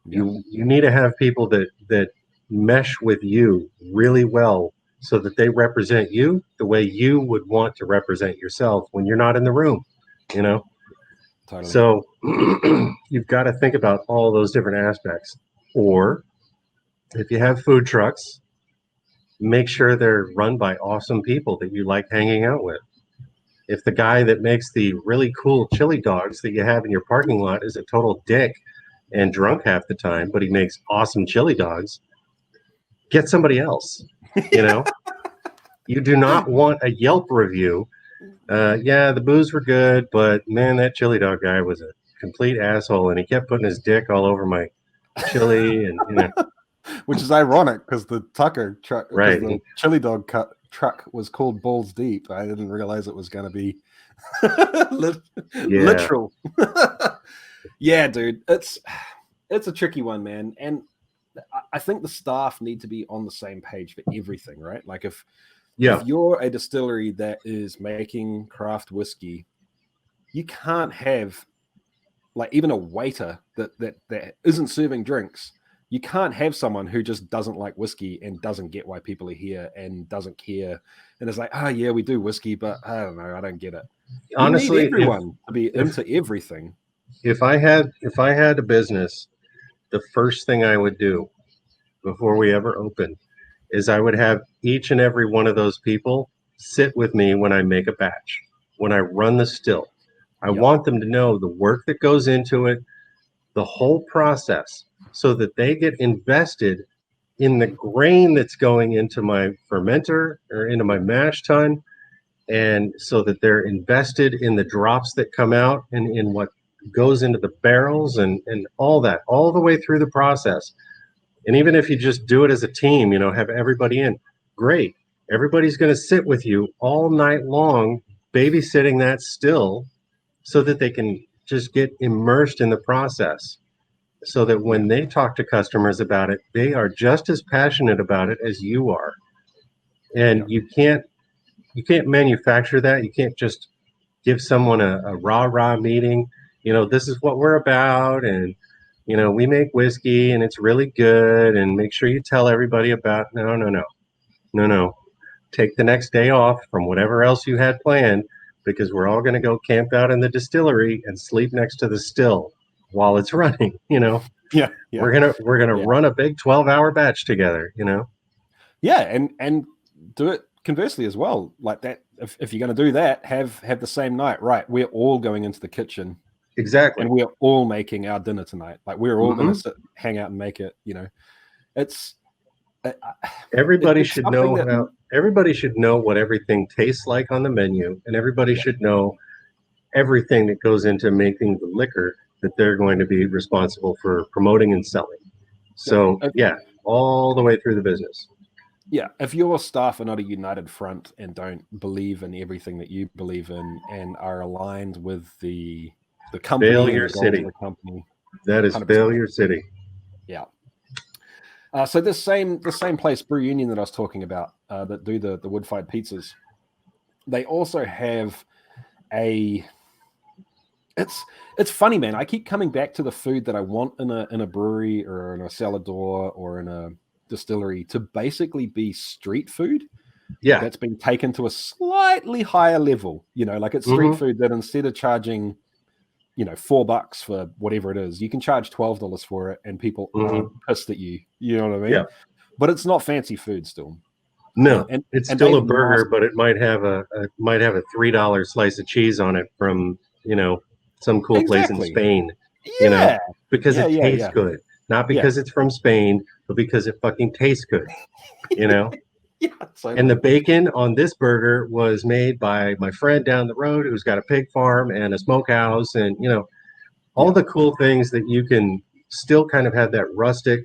Yeah, You need to have people that mesh with you really well, so that they represent you the way you would want to represent yourself when you're not in the room, you know? totally. So you've got to think about all those different aspects. Or if you have food trucks, make sure they're run by awesome people that you like hanging out with. If the guy that makes the really cool chili dogs that you have in your parking lot is a total dick and drunk half the time, but he makes awesome chili dogs, get somebody else. You know, you do not want a Yelp review. Yeah, the booze were good, but man, that chili dog guy was a complete asshole, and he kept putting his dick all over my chili, and Which is ironic because the Tucker truck, because right, the chili dog truck was called Balls Deep. I didn't realize it was going to be yeah, literal. Yeah, dude, it's a tricky one, man. And I think the staff need to be on the same page for everything, right? Like if yeah, you're a distillery that is making craft whiskey, you can't have, like, even a waiter that isn't serving drinks. You can't have someone who just doesn't like whiskey and doesn't get why people are here and doesn't care and is like, oh yeah, we do whiskey, but I don't know, I don't get it. You need honestly, everyone to be if into everything. if I had a business, the first thing I would do before we ever open is I would have each and every one of those people sit with me when I make a batch, when I run the still. I Yep. want them to know the work that goes into it, the whole process, so that they get invested in the grain that's going into my fermenter or into my mash tun, and so that they're invested in the drops that come out and in what goes into the barrels and all that, all the way through the process. And even if you just do it as a team, have everybody in, great. Everybody's going to sit with you all night long, babysitting that still, so that they can just get immersed in the process. So that Yeah. when they talk to customers about it, they are just as passionate about it as you are. And Yeah. you can't manufacture that. You can't just give someone a rah-rah meeting. This is what we're about, and we make whiskey and it's really good, and make sure you tell everybody about. No, no, no, no, no. Take the next day off from whatever else you had planned, because we're all going to go camp out in the distillery and sleep next to the still while it's running. Yeah. Yeah. We're gonna Yeah. run a big 12-hour batch together. Yeah. And do it conversely as well. Like that, if you're going to do that, have the same night, right? We're all going into the kitchen Exactly. and we're all making our dinner tonight. Like we're all going Hmm. to sit, hang out and make it, it's, it, Everybody it's should something know that, how. Everybody should know what everything tastes like on the menu, and everybody yeah. should know everything that goes into making the liquor that they're going to be responsible for promoting and selling. Yeah. So, yeah, all the way through the business. Yeah, if your staff are not a united front and don't believe in everything that you believe in and are aligned with the company and Failure the goals of City. the company, That is 100%. Failure City. Yeah. So the same place, Brew Union, that I was talking about, that do the wood-fired pizzas, they also have a. It's funny, man. I keep coming back to the food that I want in a brewery or in a cellar door or in a distillery to basically be street food Yeah. that's been taken to a slightly higher level. Like it's street Hmm. food that instead of charging, $4 for whatever it is, you can charge $12 for it, and people aren't Hmm. pissed at you. You know what I mean? Yeah. But it's not fancy food still. No, And it's and still a they've burger, mastered. but it might have a $3 slice of cheese on it from some cool place in Exactly. Spain, you know, Yeah. because Yeah. it Yeah. tastes Yeah. good, not Yeah. because it's from Spain, but because it fucking tastes good, you know. Yeah. And the Totally. bacon on this burger was made by my friend down the road who's got a pig farm and a smokehouse, and all Yeah. the cool things that you can still kind of have that rustic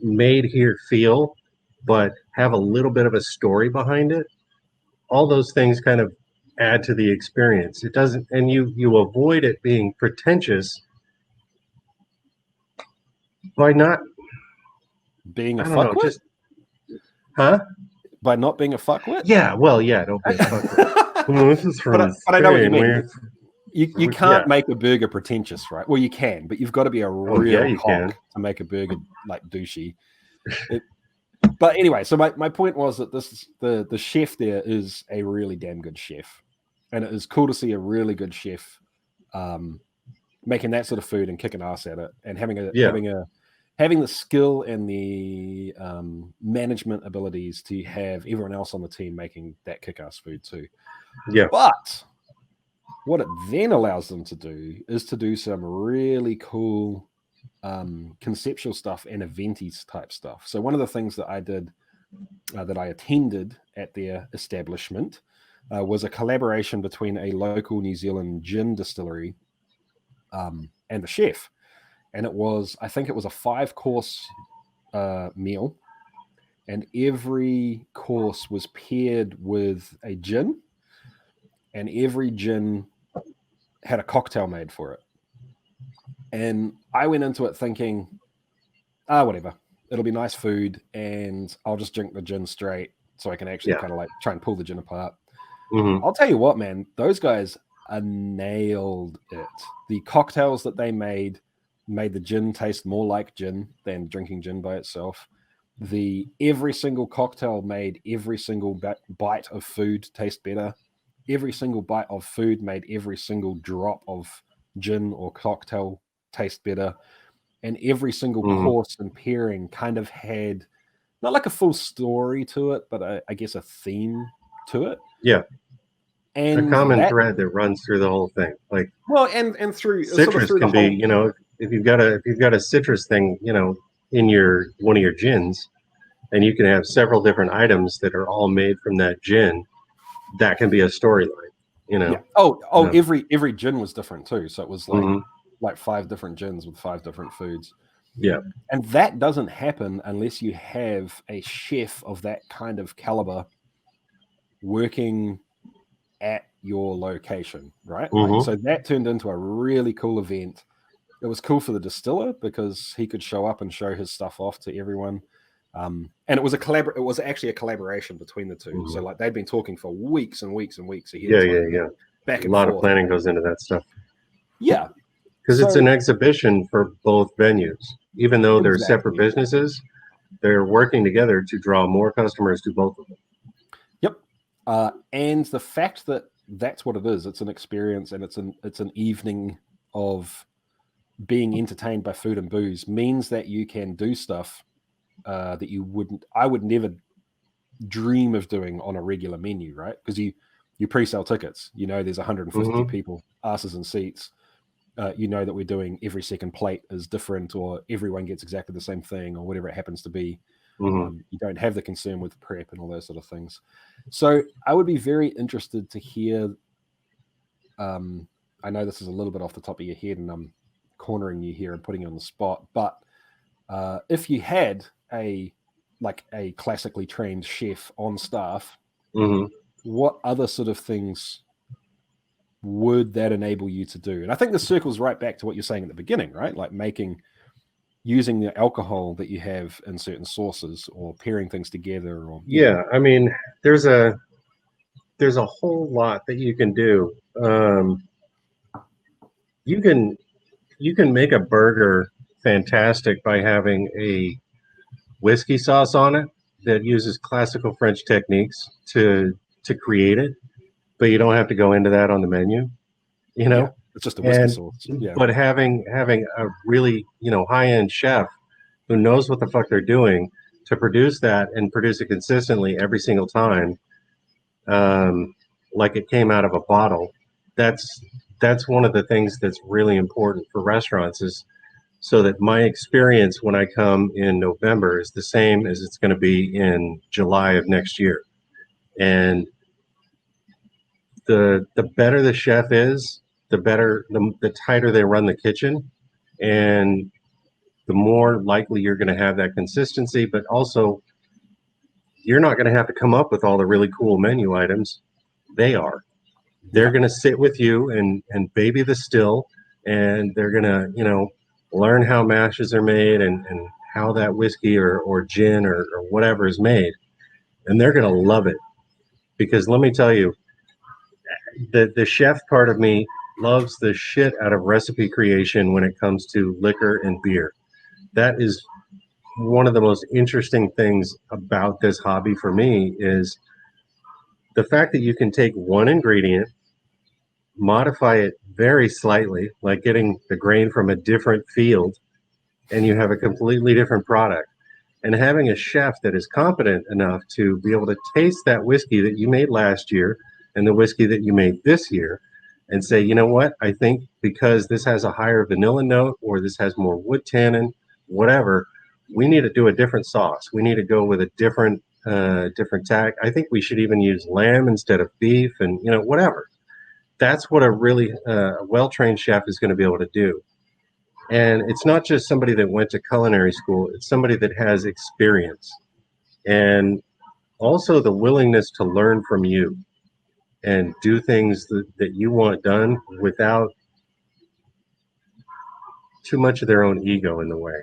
made here feel, but have a little bit of a story behind it. All those things kind of add to the experience. It doesn't, and you avoid it being pretentious by not, Being a I don't know, fuckwit? just, huh? By not being a fuckwit? Yeah, well, yeah, don't be a fucker. Well, this is but from I know what you Spain. mean. You Yeah. can't make a burger pretentious, right? Well, you can, but you've got to be a Oh, yeah, real you cock can. to make a burger like douchey. But anyway, so my point was that the chef there is a really damn good chef, and it is cool to see a really good chef making that sort of food and kicking ass at it, and Yeah. having the skill and the management abilities to have everyone else on the team making that kick-ass food too. Yeah. But what it then allows them to do is to do some really cool conceptual stuff and eventy type stuff. So one of the things that I did, that I attended at their establishment, was a collaboration between a local New Zealand gin distillery and the chef. And I think it was a 5-course meal, and every course was paired with a gin, and every gin had a cocktail made for it. And I went into it thinking, whatever, it'll be nice food, and I'll just drink the gin straight so I can actually kind of like try and pull the gin apart. Mm-hmm. I'll tell you what, man, those guys nailed it. The cocktails that they made the gin taste more like gin than drinking gin by itself. Every single cocktail made every single bite of food taste better. Every single bite of food made every single drop of gin or cocktail taste better. And every single course and pairing kind of had not like a full story to it, but I guess a theme to it. Yeah. And a common that, thread that runs through the whole thing. Like, well, and through citrus through the can be, whole, if you've got a citrus thing, in your one of your gins, and you can have several different items that are all made from that gin, that can be a storyline. you know. Yeah. Oh, Uh, every gin was different too. So it was mhm. like 5 different gins with 5 different foods. Yeah. And that doesn't happen unless you have a chef of that kind of caliber working at your location, right? Like, Hmm. so that turned into a really cool event. It was cool for the distiller because he could show up and show his stuff off to everyone. And it was it was actually a collaboration between the two. So Hmm. like they'd been talking for weeks and weeks and weeks ahead Yeah, of yeah, time, yeah. back A and lot of forth. planning goes into that stuff Yeah. because it's So an exhibition for both venues. Even though they're separate exactly. businesses, they're working together to draw more customers to both of them. Yep. And the fact that that's what it is, it's an experience and it's an evening of being entertained by food and booze means that you can do stuff that I would never dream of doing on a regular menu, right? Because you pre-sell tickets, there's 150 Hmm. people, asses and seats. That we're doing every second plate is different, or everyone gets exactly the same thing, or whatever it happens to be. Hmm. You don't have the concern with prep and all those sort of things. So I would be very interested to hear. I know this is a little bit off the top of your head, and I'm cornering you here and putting you on the spot, but if you had a classically trained chef on staff, Hmm. what other sort of things would that enable you to do? And I think this circles right back to what you're saying at the beginning, right? Like using the alcohol that you have in certain sauces, or pairing things together, or Yeah, I mean, there's a there's a whole lot that you can do. You can you can make a burger fantastic by having a whiskey sauce on it that uses classical French techniques to create it, but you don't have to go into that on the menu, you yeah, know. it's just a whiskey And sauce. Yeah, but having a really high end chef who knows what the fuck they're doing to produce that and produce it consistently every single time, um, like it came out of a bottle. That's that's one of the things that's really important for restaurants is so that my experience when I come in November is the same as it's going to be in July of next year. And the better the chef is, the tighter they run the kitchen, and the more likely you're going to have that consistency. But also, you're not going to have to come up with all the really cool menu items. They are. They're yeah, going to sit with you and baby the still, and they're going to learn how mashes are made and how that whiskey or gin or whatever is made, and they're going to love it because let me tell you, the chef part of me loves the shit out of recipe creation when it comes to liquor and beer. That is one of the most interesting things about this hobby for me is the fact that you can take one ingredient, modify it very slightly, like getting the grain from a different field, and you have a completely different product. And having a chef that is competent enough to be able to taste that whiskey that you made last year and the whiskey that you made this year and say, you know what, I think because this has a higher vanilla note or this has more wood tannin, whatever, we need to do a different sauce. We need to go with a different tack. I think we should even use lamb instead of beef, and whatever. That's what a really well-trained chef is going to be able to do. And it's not just somebody that went to culinary school, it's somebody that has experience and also the willingness to learn from you and do things that you want done without too much of their own ego in the way.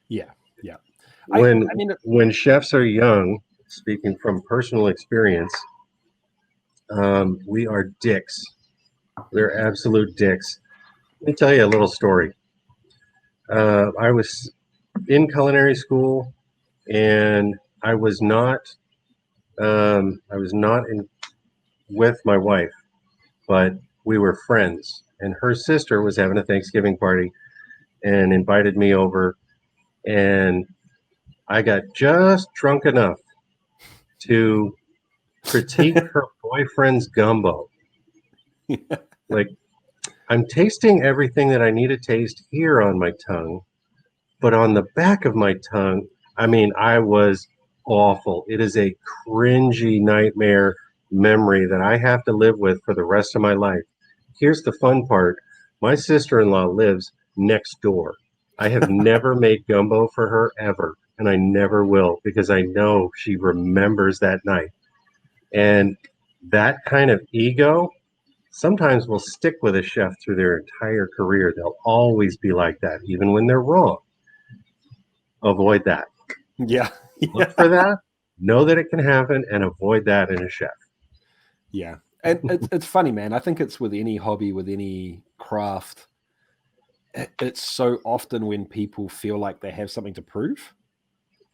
yeah, yeah. I When I mean, when chefs are young, speaking from personal experience, we are dicks. We're absolute dicks. Let me tell you a little story. I was in culinary school, and I was not in with my wife, but we were friends. And her sister was having a Thanksgiving party and invited me over. And I got just drunk enough to critique her boyfriend's gumbo. Like, I'm tasting everything that I need to taste here on my tongue, but on the back of my tongue, I mean, I was awful. It is a cringy nightmare memory that I have to live with for the rest of my life. Here's the fun part. My sister-in-law lives next door. I have never made gumbo for her ever, and I never will because I know she remembers that night. And that kind of ego sometimes will stick with a chef through their entire career. They'll always be like that, even when they're wrong. Avoid that. Yeah. Look for that, know that it can happen, and avoid that in a chef. Yeah. And it's funny, man. I think it's with any hobby, with any craft. It's so often when people feel like they have something to prove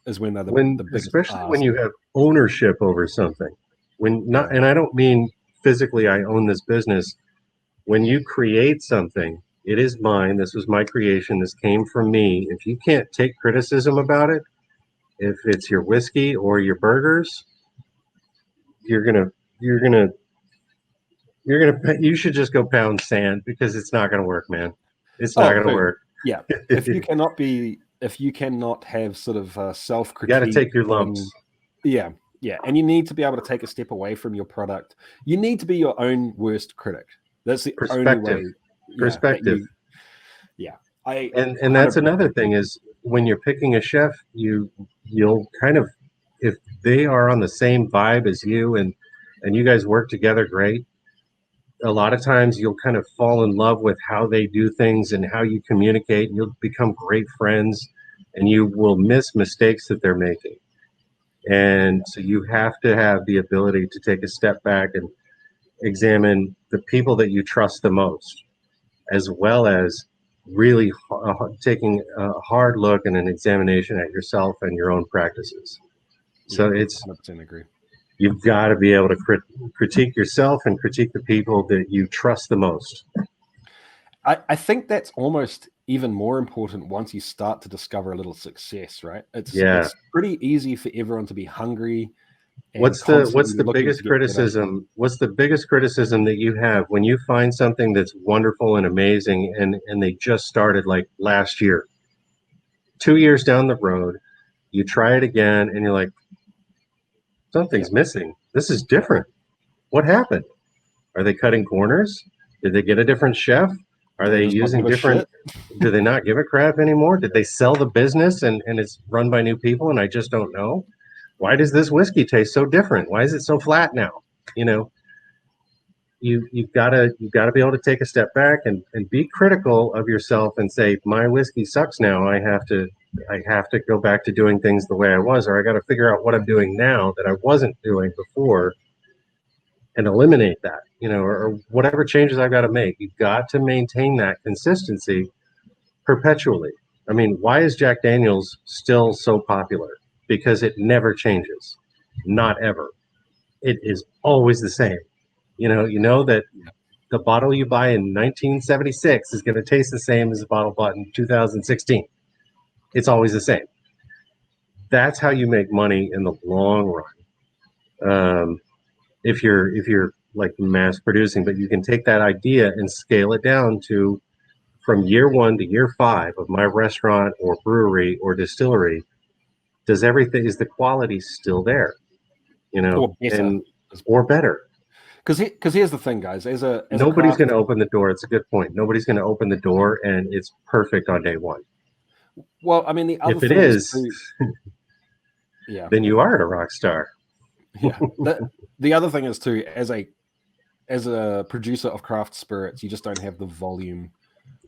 is when they're the biggest Especially when ask. you have ownership over something. When not, and I don't mean physically I own this business. When you create something, it is mine. This was my creation. This came from me. If you can't take criticism about it, if it's your whiskey or your burgers, you're gonna you're gonna you should just go pound sand because it's not gonna work, man. It's not Oh, gonna dude. work. Yeah. If you cannot have sort of You self-critique, got to take your lumps. Yeah, yeah, and you need to be able to take a step away from your product. You need to be your own worst critic. That's the only way. Perspective. Yeah, I And that's 100%. another thing is when you're picking a chef, you'll kind of, if they are on the same vibe as you and you guys work together great, a lot of times you'll kind of fall in love with how they do things and how you communicate, and you'll become great friends, and you will miss mistakes that they're making. And so you have to have the ability to take a step back and examine the people that you trust the most, as well as really taking a hard look and an examination at yourself and your own practices. Yeah, So it's 100% agree. you've got to be able to critique yourself and critique the people that you trust the most. I think that's almost even more important once you start to discover a little success, right? Yeah. It's pretty easy for everyone to be hungry and What's constantly the looking to biggest get better. criticism? What's the biggest criticism that you have when you find something that's wonderful and amazing and they just started like last year? 2 years down the road, you try it again and you're like, something's missing. This is different. What happened? Are they cutting corners? Did they get a different chef? Are Do they they just not using give a different? shit? Do they not give a crap anymore? Did they sell the business and it's run by new people and I just don't know? Why does this whiskey taste so different? Why is it so flat now? You know, you've gotta be able to take a step back and be critical of yourself and say, my whiskey sucks now. I have to go back to doing things the way I was, or I got to figure out what I'm doing now that I wasn't doing before and eliminate that, or whatever changes I've got to make. You've got to maintain that consistency perpetually. I mean, why is Jack Daniels still so popular? Because it never changes, not ever. It is always the same. You know that the bottle you buy in 1976 is going to taste the same as the bottle bought in 2016. It's always the same. That's how you make money in the long run. If you're like mass producing, but you can take that idea and scale it down to from year 1 to year 5 of my restaurant or brewery or distillery. Is the quality still there? Or better. And or better. Because here's the thing, guys. As a Nobody's craft, going to open the door. It's a good point. Nobody's going to open the door and it's perfect on day one. well, I mean, the other If it thing is is, too, yeah, then you aren't a rock star. yeah. The other thing is too, as a producer of craft spirits, you just don't have the volume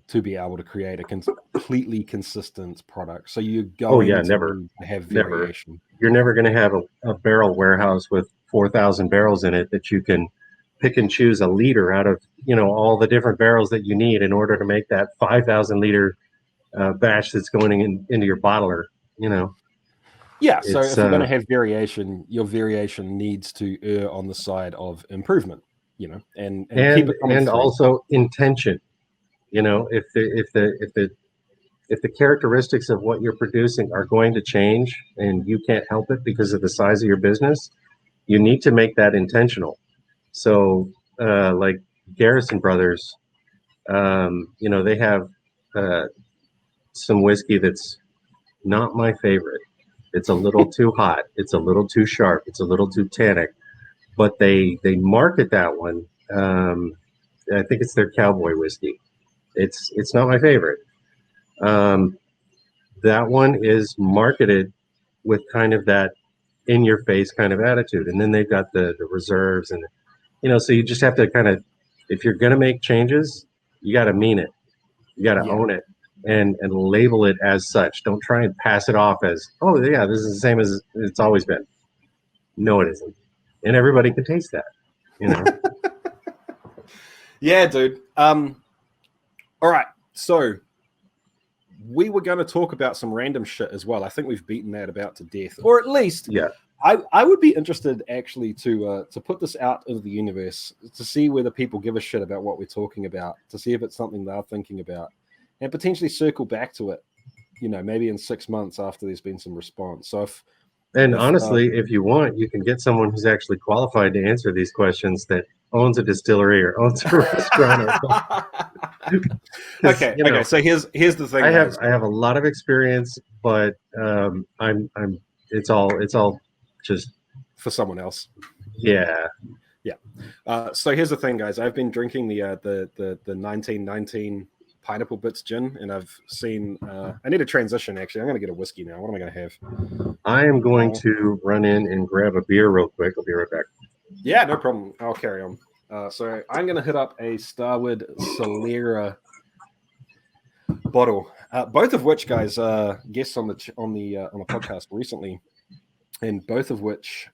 to be able to create a completely consistent product. So you're Oh yeah, going never, to have never. variation. You're never going to have a barrel warehouse with 4,000 barrels in it that you can pick and choose a liter out of all the different barrels that you need in order to make that 5,000 liter batch that's going into your bottler. Yeah, so It's if you're going to have variation, your variation needs to err on the side of improvement, and keep and it coming and through. also intention. If the characteristics of what you're producing are going to change and you can't help it because of the size of your business, you need to make that intentional. So, like Garrison Brothers, they have uh, some whiskey that's not my favorite. It's a little too hot. It's a little too sharp. It's a little too tannic. but they market that one. I think it's their cowboy whiskey. It's not my favorite. Um, that one is marketed with kind of that in your face kind of attitude, and then they've got the reserves, and so you just have to kind of, if you're going to make changes, you got to mean it. You got to Yeah. own it and label it as such. Don't try and pass it off as, oh yeah, this is the same as it's always been. No, it isn't, and everybody can taste that. Yeah, dude. All right. So we were going to talk about some random shit as well. I think we've beaten that about to death, or at least, Yeah. I would be interested actually to put this out into the universe to see whether people give a shit about what we're talking about, to see if it's something they're thinking about, and potentially circle back to it. Maybe in 6 months after there's been some response. So And honestly, if you want, you can get someone who's actually qualified to answer these questions that owns a distillery or owns a restaurant. Okay. So here's the thing. I have a lot of experience, but I'm it's all just for someone else. Yeah. So here's the thing, guys. I've been drinking the 1919 Pineapple Bits gin, and I've seen. I need a transition. Actually, I'm going to get a whiskey now. What am I going to have? I am going to run in and grab a beer real quick. I'll be right back. Yeah, no problem. I'll carry on. So I'm going to hit up a Starwood Solera bottle, both of which, guys, guests on the podcast recently, and both of which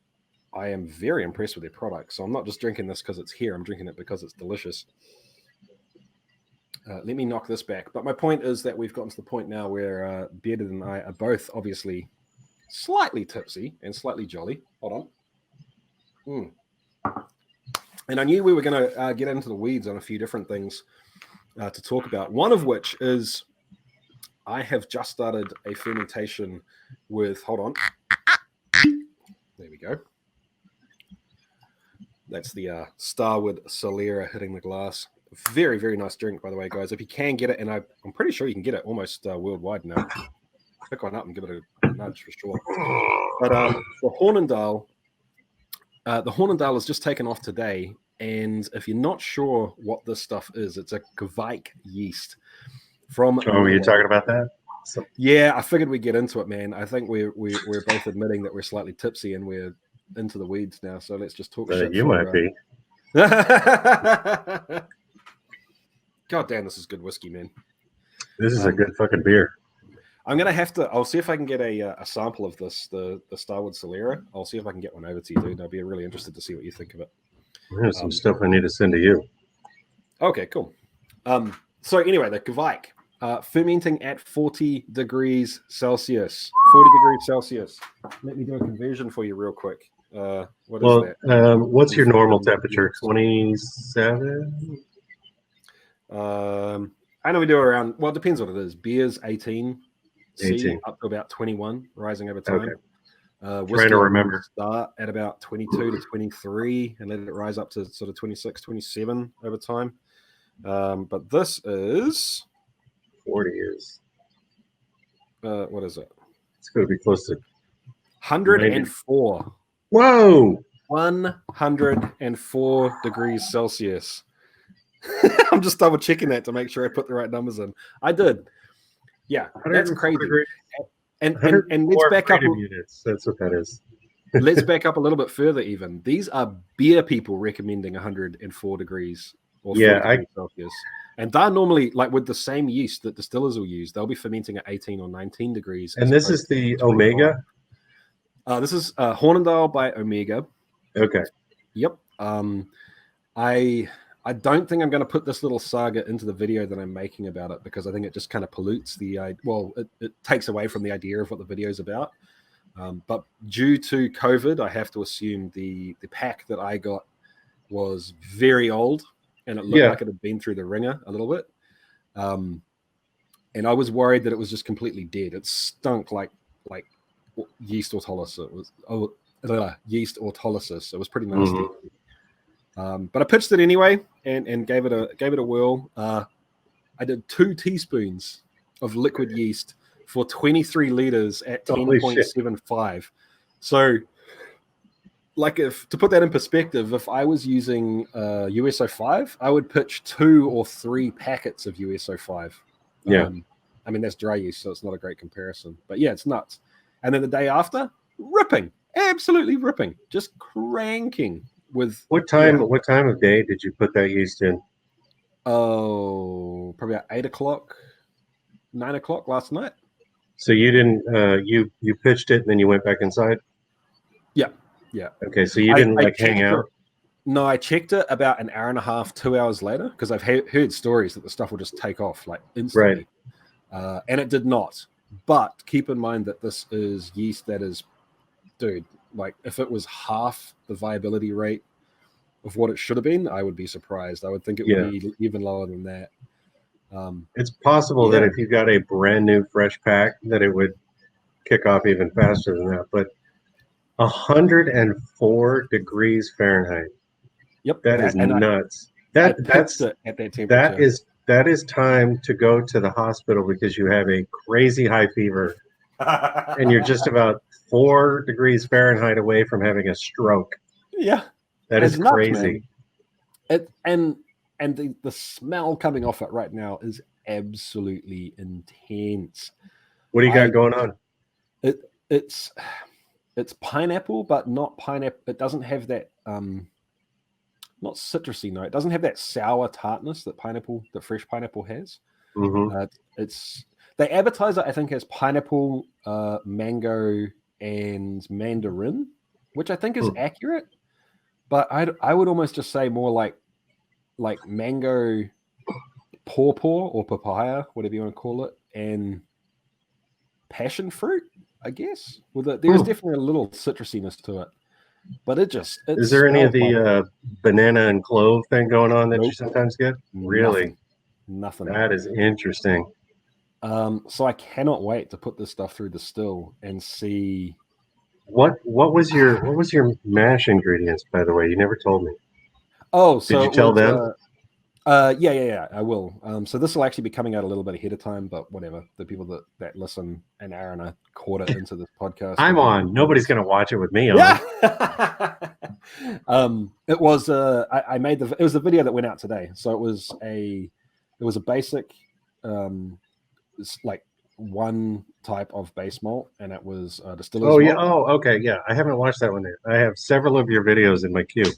I am very impressed with their product. So I'm not just drinking this because it's here. I'm drinking it because it's delicious. Let me knock this back. But my point is that we've gotten to the point now where Bearded and I are both obviously slightly tipsy and slightly jolly. Hold on. And I knew we were going to get into the weeds on a few different things to talk about. One of which is I have just started a fermentation with, hold on. There we go. That's the Starwood Solera hitting the glass. Very, very nice drink, by the way, guys. If you can get it, and I'm pretty sure you can get it almost worldwide now. Pick one up and give it a nudge for sure. But the Hornindal is just taken off today. And if you're not sure what this stuff is, it's a Kvike yeast from. Oh, were you talking about that? Yeah, I figured we'd get into it, man. I think we're both admitting that we're slightly tipsy and we're into the weeds now. So let's just talk shit. You might be. God damn, this is good whiskey, man. This is a good fucking beer. I'm gonna have to. I'll see if I can get a sample of this, the Starwood Solera. I'll see if I can get one over to you, dude. I'll be really interested to see what you think of it. There's some stuff I need to send to you. Okay, cool. So anyway, the Kvike fermenting at 40 degrees Celsius. 40 degrees Celsius. Let me do a conversion for you real quick. What is that? What's your normal temperature? 27? I know we do around. Well, it depends what it is. Beer's 18. Up to about 21, rising over time. Okay. Trying to remember. Start at about 22 to 23 and let it rise up to sort of 26, 27 over time. But this is 40 years. What is it? It's going to be close to 104. 90. Whoa! 104 degrees Celsius. I'm just double checking that to make sure I put the right numbers in. I did. Yeah, that's crazy. And let's back up. Units. That's what that is. Let's back up a little bit further. Even these are beer people recommending 104 degrees or 40 degrees Celsius, and they're normally like with the same yeast that distillers will use. They'll be fermenting at 18 or 19 degrees. And this is the Omega. This is Hornindal by Omega. Okay. Yep. I don't think I'm going to put this little saga into the video that I'm making about it because I think it just kind of pollutes it takes away from the idea of what the video is about. But due to COVID, I have to assume the pack that I got was very old and it looked like it had been through the ringer a little bit. And I was worried that it was just completely dead. It stunk like yeast autolysis. It was yeast autolysis. It was pretty nasty. Mm-hmm. But I pitched it anyway and gave it a whirl. I did 2 teaspoons of liquid yeast for 23 liters at 10.75. So like if to put that in perspective, if I was using USO5, I would pitch 2 or 3 packets of USO5. Yeah. I mean, that's dry yeast, so it's not a great comparison. But yeah, it's nuts. And then the day after, ripping, absolutely ripping, just cranking with. What time of day did you put that yeast in? Oh, probably at 8 o'clock, 9 o'clock last night. So you didn't you pitched it and then you went back inside? Yeah. Yeah. Okay, so you didn't like hang out? No, I checked it about an hour and a half, 2 hours later, because I've heard stories that the stuff will just take off like instantly. Right. And it did not. But keep in mind that this is yeast that is, dude, like if it was half the viability rate of what it should have been, I would be surprised. I would think it would be even lower than that. It's possible that if you got a brand new fresh pack, that it would kick off even faster than that. But 104 degrees Fahrenheit. Yep, that is nuts. That's at that temperature. That is time to go to the hospital because you have a crazy high fever, and you're just about 4 degrees Fahrenheit away from having a stroke. Yeah, that is crazy. And the smell coming off it right now is absolutely intense. What do you got going on? It's pineapple, but not pineapple. It doesn't have that not citrusy note. It doesn't have that sour tartness that fresh pineapple has. Mm-hmm. They advertise it, I think, as pineapple, mango, and mandarin, which I think is accurate. But I would almost just say more like mango, pawpaw or papaya, whatever you want to call it, and passion fruit, I guess. There's definitely a little citrusiness to it. But is there any of the banana and clove thing going on that you sometimes get? Really? Nothing. That is interesting. So I cannot wait to put this stuff through the still and see. What was your mash ingredients, by the way? You never told me. Oh, so did you tell them? Yeah, I will. So this will actually be coming out a little bit ahead of time, but whatever. The people that listen and Aaron are caught it into this podcast. I'm on. Nobody's going to watch it with me on. Yeah. It was I made it was the video that went out today. So it was a basic like one type of base malt, and it was distiller's malt. Yeah. Oh, okay. Yeah, I haven't watched that one yet. I have several of your videos in my queue.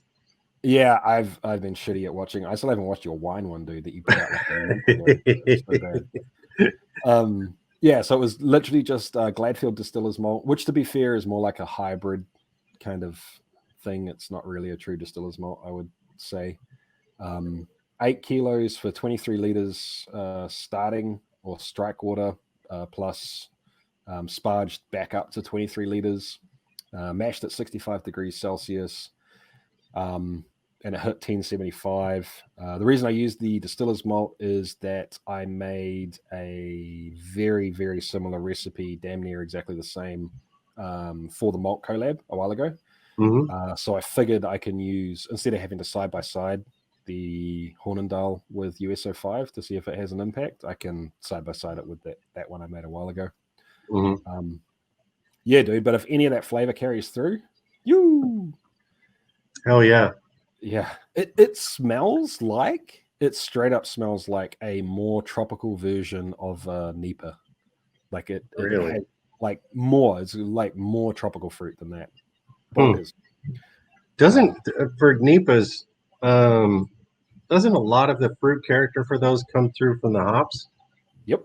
Yeah, I've been shitty at watching. I still haven't watched your wine one, dude, that you put out like a month ago. So bad. Yeah, so it was literally just Gladfield Distiller's malt, which to be fair is more like a hybrid kind of thing. It's not really a true distiller's malt, I would say. 8 kilos for 23 liters starting, or strike water, plus sparged back up to 23 liters, mashed at 65 degrees Celsius. And it hit 1075. The reason I used the distiller's malt is that I made a very, very similar recipe, damn near exactly the same, for the malt collab a while ago. Mm-hmm. So I figured I can use, instead of having to side by side the Hornindal with USO5 to see if it has an impact, I can side by side it with that one I made a while ago. Mm-hmm. Yeah, dude. But if any of that flavor carries through, hell yeah. Yeah, it smells like, it straight up smells like a more tropical version of Nipa. Like it really had, like more. It's like more tropical fruit than that. Bonkers. Doesn't for Nipas, doesn't a lot of the fruit character for those come through from the hops? Yep.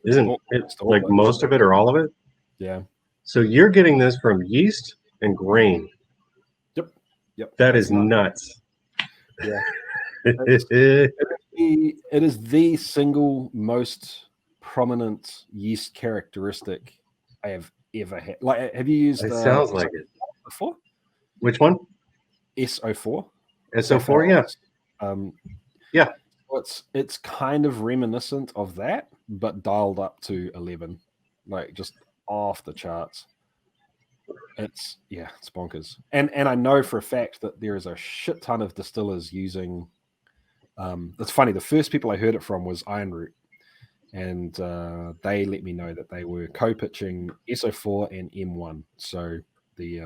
Isn't it like most of it or all of it? Yeah. So you're getting this from yeast and grain. Yep. That is nuts. Yeah. It is the single most prominent yeast characteristic I have ever had. Like, have you used? It sounds like it. Before? Which one? SO4. SO4, yeah. Yeah. It's kind of reminiscent of that, but dialed up to 11, like just off the charts. It's bonkers. And I know for a fact that there is a shit ton of distillers using. It's funny. The first people I heard it from was Iron Root, and they let me know that they were co-pitching SO4 and M1. So the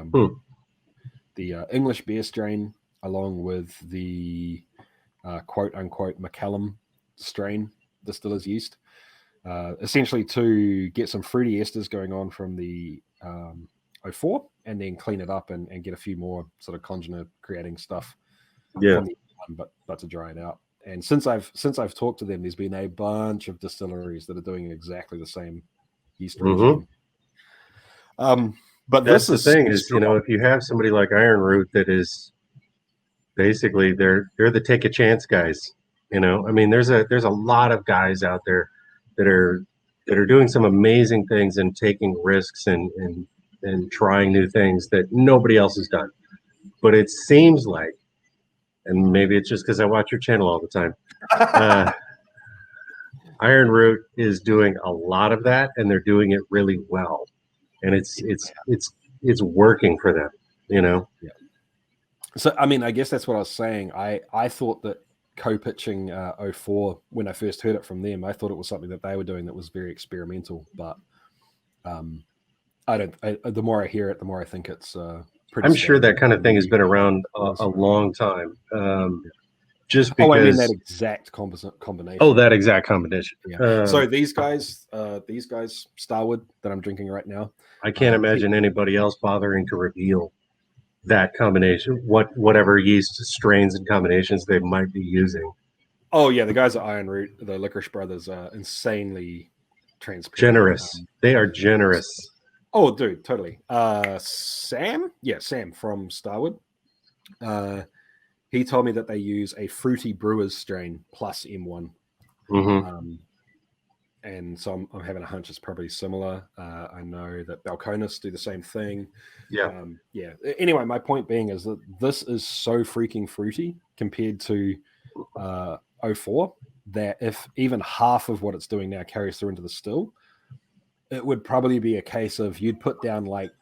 the English beer strain along with the quote unquote Macallum strain distiller's yeast, essentially to get some fruity esters going on from the 04 and then clean it up and get a few more sort of congener creating stuff from the one, but to dry it out. And since I've talked to them, there's been a bunch of distilleries that are doing exactly the same yeast regime. But that's this the thing is, if you have somebody like Iron Root that is basically they're the take a chance guys. I mean, there's a lot of guys out there that are doing some amazing things and taking risks and trying new things that nobody else has done. But it seems like, and maybe it's just because I watch your channel all the time, Iron Root is doing a lot of that, and they're doing it really well, and it's working for them. Yeah. So I mean, I guess that's what I was saying. I thought that co-pitching 04 when I first heard it from them, I thought it was something that they were doing that was very experimental. But the more I hear it, the more I think it's pretty. I'm sure that kind of thing has been around a long time. Just because. I mean that exact combination. Oh, that exact combination. Yeah. So these guys, Starwood that I'm drinking right now. I can't imagine anybody else bothering to reveal that combination, whatever yeast strains and combinations they might be using. Oh yeah, the guys at Iron Root, the Licorice Brothers, are insanely transparent. Generous. They are generous. Oh, dude, totally. Sam from Starwood. He told me that they use a fruity brewers strain plus M1. Mm-hmm. And so I'm having a hunch it's probably similar. I know that Balcones do the same thing. Yeah. Anyway, my point being is that this is so freaking fruity compared to 04 that if even half of what it's doing now carries through into the still, it would probably be a case of you'd put down like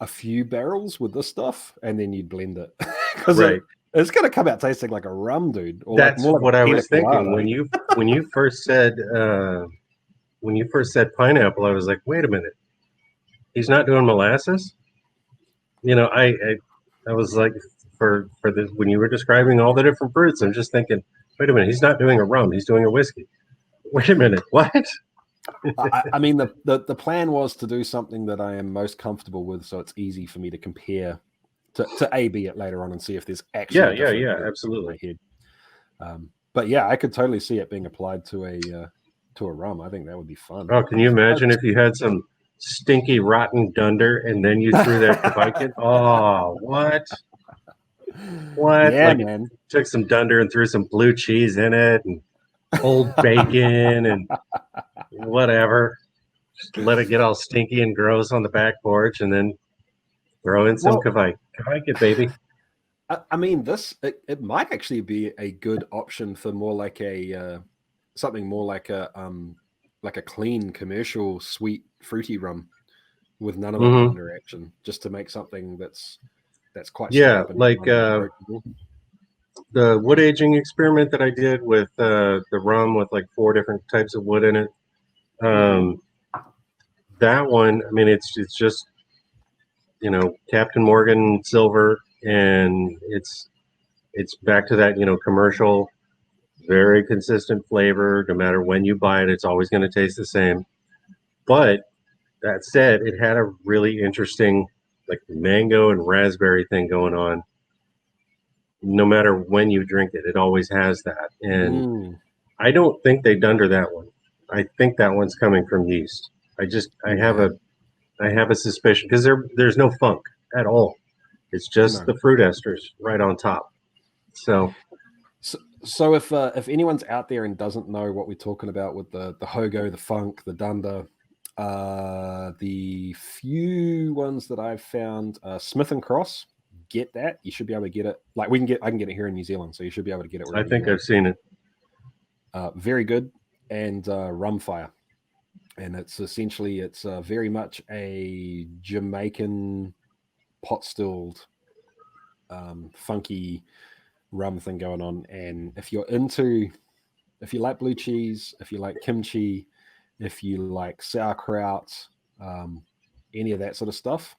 a few barrels with this stuff and then you'd blend it. Because it's going to come out tasting like a rum, dude. Or that's like what I was thinking when you first said pineapple. I was like, wait a minute, he's not doing molasses. I was like, for the when you were describing all the different fruits, I'm just thinking, wait a minute, he's not doing a rum, he's doing a whiskey. Wait a minute, what? I mean, the plan was to do something that I am most comfortable with, so it's easy for me to compare to A/B it later on and see if there's actually absolutely. In my head. But yeah, I could totally see it being applied to a rum. I think that would be fun. Oh, can you imagine if you had some stinky rotten dunder and then you threw that Kveikin? Oh, what? Yeah, man. Took some dunder and threw some blue cheese in it and old bacon and whatever. Just let it get all stinky and gross on the back porch and then throw in some Kveikin, baby. I mean, it might actually be a good option for more like something more like a clean commercial sweet fruity rum with none of that dunder action, just to make something that's quite like the wood aging experiment that I did with the rum with like 4 different types of wood in it. That one, I mean, it's just Captain Morgan silver, and it's back to that commercial, very consistent flavor. No matter when you buy it, it's always going to taste the same. But that said, it had a really interesting like mango and raspberry thing going on. No matter when you drink it, it always has that. And I don't think they dunder that one. I think that one's coming from yeast. I have a suspicion because there's no funk at all. It's just the fruit esters right on top. So if anyone's out there and doesn't know what we're talking about with the hogo, the funk, the dunder, the few ones that I've found, Smith and Cross, get that. You should be able to get it. Like I can get it here in New Zealand, so you should be able to get it. I think I've seen it. Very good. And Rumfire. And it's very much a Jamaican pot stilled, funky rum thing going on. And if you like blue cheese, if you like kimchi, if you like sauerkraut, any of that sort of stuff,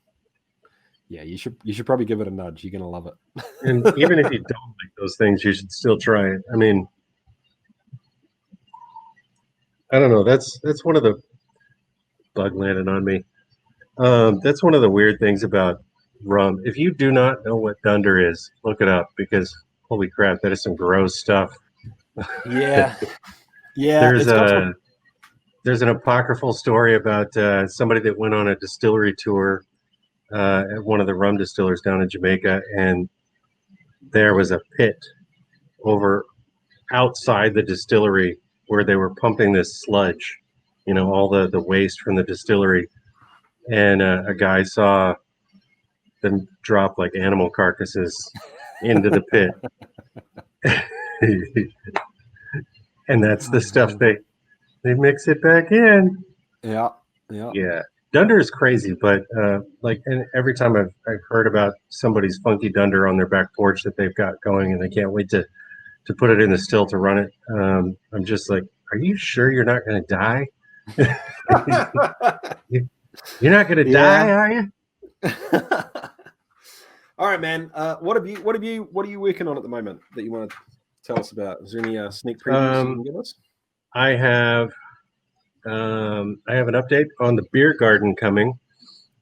Yeah, you should probably give it a nudge. You're gonna love And even if you it. don't like those things, you should still try it. I mean, I don't know. That's one of the bug landed on me. That's one of the weird things about rum. If you do not know what dunder is, look it up because holy crap, that is some gross stuff. Yeah, yeah, There's it's got some. a there's an apocryphal story about somebody that went on a distillery tour at one of the rum distillers down in Jamaica, and there was a pit over outside the distillery where they were pumping this sludge, all the waste from the distillery, and a guy saw them drop like animal carcasses into the pit. And that's the stuff they mix it back in. Yeah, yeah. Yeah. Dunder is crazy, but and every time I've heard about somebody's funky dunder on their back porch that they've got going and they can't wait to put it in the still to run it, I'm just like, are you sure you're not going to die? You're not going to die, are you? All right, man. What are you working on at the moment that you want to tell us about? Is there any sneak previews you can give us? I have an update on the beer garden coming.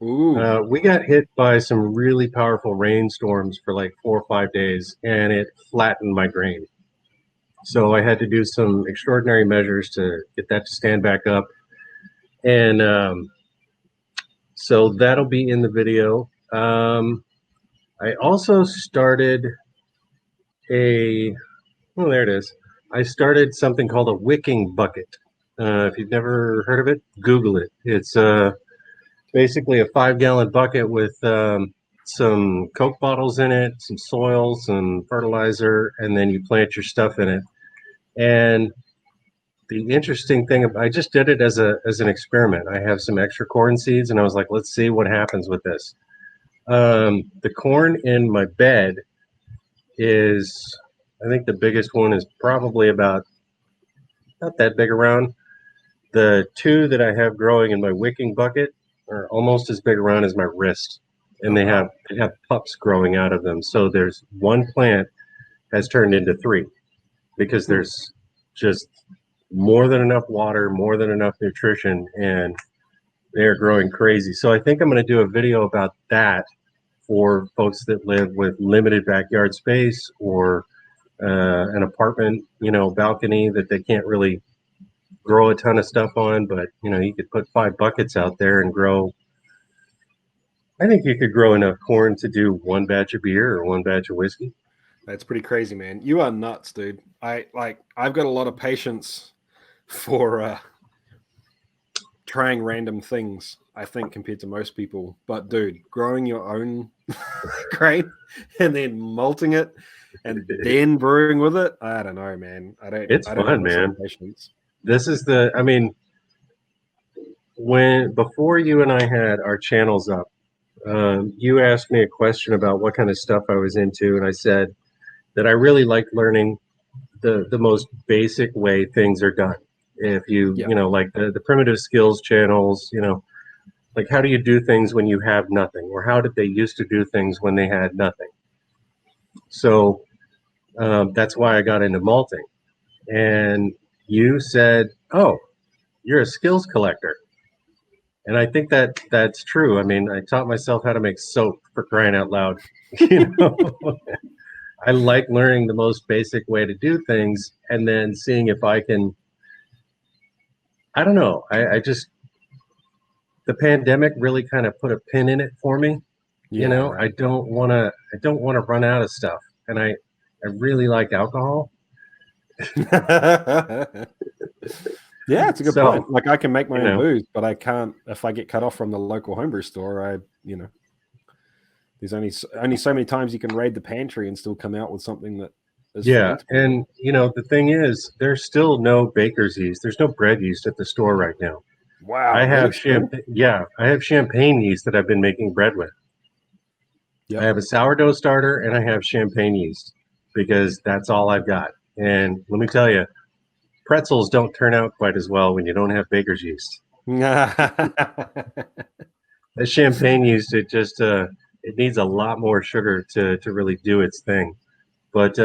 Ooh. We got hit by some really powerful rainstorms for like 4 or 5 days, and it flattened my grain. So I had to do some extraordinary measures to get that to stand back up. And so that'll be in the video. I also started there it is. I started something called a wicking bucket. If you've never heard of it, Google it. It's basically a 5-gallon bucket with some Coke bottles in it, some soil, some fertilizer, and then you plant your stuff in it. And the interesting thing, I just did it as an experiment. I have some extra corn seeds, and I was like, let's see what happens with this. The corn in my bed is, I think the biggest one is probably about not that big around. The two that I have growing in my wicking bucket are almost as big around as my wrist, and they have pups growing out of them. So there's one plant has turned into 3 because there's just more than enough water, more than enough nutrition, and they're growing crazy. So I think I'm going to do a video about that for folks that live with limited backyard space or an apartment, balcony that they can't really grow a ton of stuff on, but you could put 5 buckets out there and grow. I think you could grow enough corn to do 1 batch of beer or 1 batch of whiskey. That's pretty crazy, man. You are nuts, dude. I've got a lot of patience for trying random things, I think, compared to most people. But dude, growing your own grain and then malting it and then brewing with it, I don't know, man. It's I don't fun, have the same man. patience. This is before you and I had our channels up, you asked me a question about what kind of stuff I was into, and I said that I really like learning the most basic way things are done. If you like the primitive skills channels, like how do you do things when you have nothing, or how did they used to do things when they had nothing? So that's why I got into malting. And you said, "Oh, you're a skills collector." And I think that's true. I mean, I taught myself how to make soap, for crying out loud. I like learning the most basic way to do things and then seeing if I can. I don't know. I just, the pandemic really kind of put a pin in it for me. Right. I don't want to run out of stuff, and I really like alcohol. Yeah, it's a good point. Like I can make my own booze, but I can't if I get cut off from the local homebrew store. There's only so many times you can raid the pantry and still come out with something that is and the thing is, there's still no baker's yeast. There's no bread yeast at the store right now. Wow, I have I have champagne yeast that I've been making bread with. Yep. I have a sourdough starter and I have champagne yeast because that's all I've got. And let me tell you, pretzels don't turn out quite as well when you don't have baker's yeast. The champagne yeast, it just It needs a lot more sugar to really do its thing. But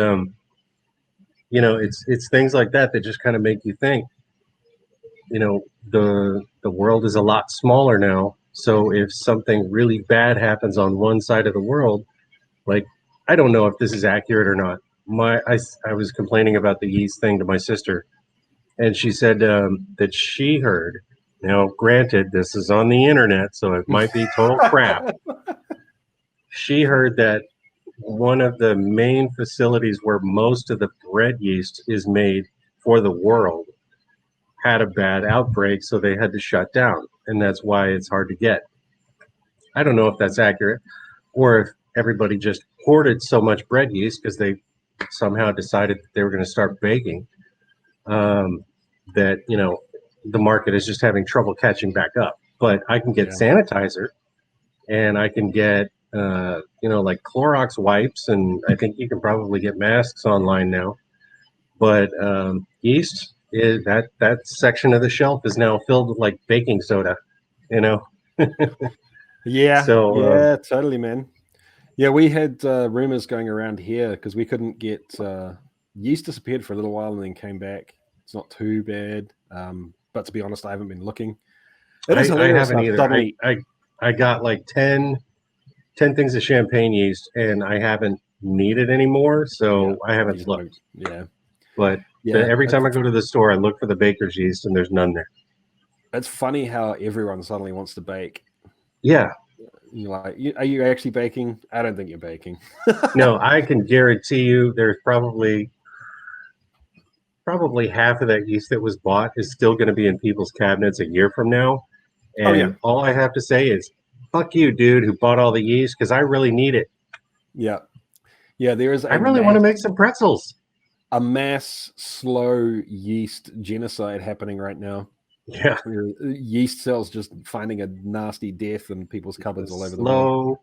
it's things like that that just kind of make you think. The world is a lot smaller now. So if something really bad happens on one side of the world, like I don't know if this is accurate or not. I was complaining about the yeast thing to my sister, and she said that she heard. Now, granted, this is on the internet, so it might be total crap. She heard that one of the main facilities where most of the bread yeast is made for the world had a bad outbreak, so they had to shut down, and that's why it's hard to get. I don't know if that's accurate, or if everybody just hoarded so much bread yeast because they somehow decided that they were going to start baking. That the market is just having trouble catching back up. But I can get sanitizer, and I can get like Clorox wipes, and I think you can probably get masks online now. But yeast is that section of the shelf is now filled with like baking soda, you know. Yeah, So totally, man. Yeah, we had rumors going around here because we couldn't get yeast disappeared for a little while and then came back. It's not too bad, but to be honest, I haven't been looking. It is I hilarious. haven't either. Suddenly, I got like 10 things of champagne yeast, and I haven't needed anymore, so I haven't looked. Yeah, But yeah. every time I go to the store, I look for the baker's yeast, and there's none there. It's funny how everyone suddenly wants to bake. Yeah. You're like, are you actually baking? I don't think you're baking. No, I can guarantee you there's probably half of that yeast that was bought is still going to be in people's cabinets a year from now. And all I have to say is, fuck you, dude, who bought all the yeast, because I really need it. Yeah. Yeah, there is I really want to make some pretzels. A mass slow yeast genocide happening right now. Yeah. Yeast cells just finding a nasty death in people's cupboards all over the world. Slow,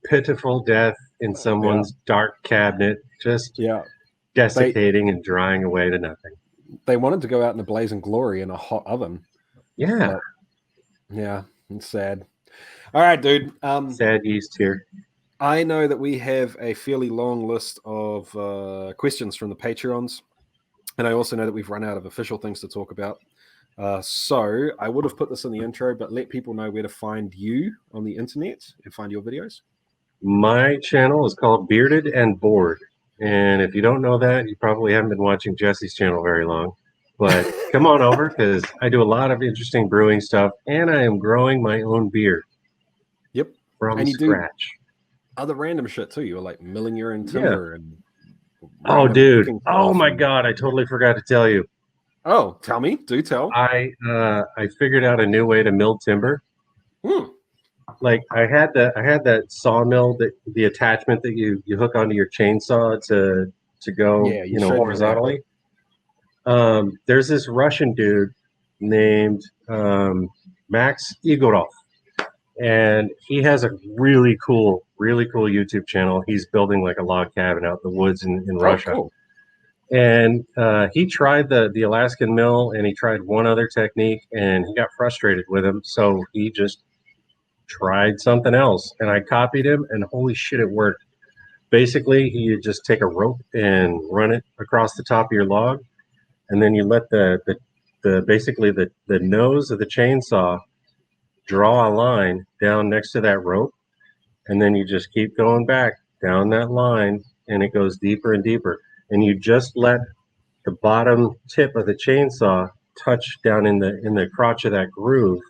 pitiful death in someone's dark cabinet, just desiccating and drying away to nothing. They wanted to go out in a blazing glory in a hot oven. Yeah. Yeah, it's sad. All right, dude. Sad yeast here. I know that we have a fairly long list of questions from the Patreons, and I also know that we've run out of official things to talk about. So I would have put this in the intro, but let people know where to find you on the internet and find your videos. My channel is called Bearded and Bored. And if you don't know that, you probably haven't been watching Jesse's channel very long. But come on over, because I do a lot of interesting brewing stuff, and I am growing my own beer. Yep. From scratch. Other random shit too. You're like milling your own timber and oh, dude. Oh my God. I totally forgot to tell you. Oh, tell me. Do tell. I figured out a new way to mill timber. Like I had that sawmill, that the attachment that you hook onto your chainsaw to go horizontally. There's this Russian dude named Max Igorov, and he has a really cool YouTube channel. He's building like a log cabin out in the woods in Russia. Cool. And he tried the Alaskan mill, and he tried one other technique, and he got frustrated with him, so he just tried something else. And I copied him, and holy shit, it worked. Basically, you just take a rope and run it across the top of your log, and then you let the nose of the chainsaw draw a line down next to that rope, and then you just keep going back down that line, and it goes deeper and deeper. And you just let the bottom tip of the chainsaw touch down in the crotch of that groove.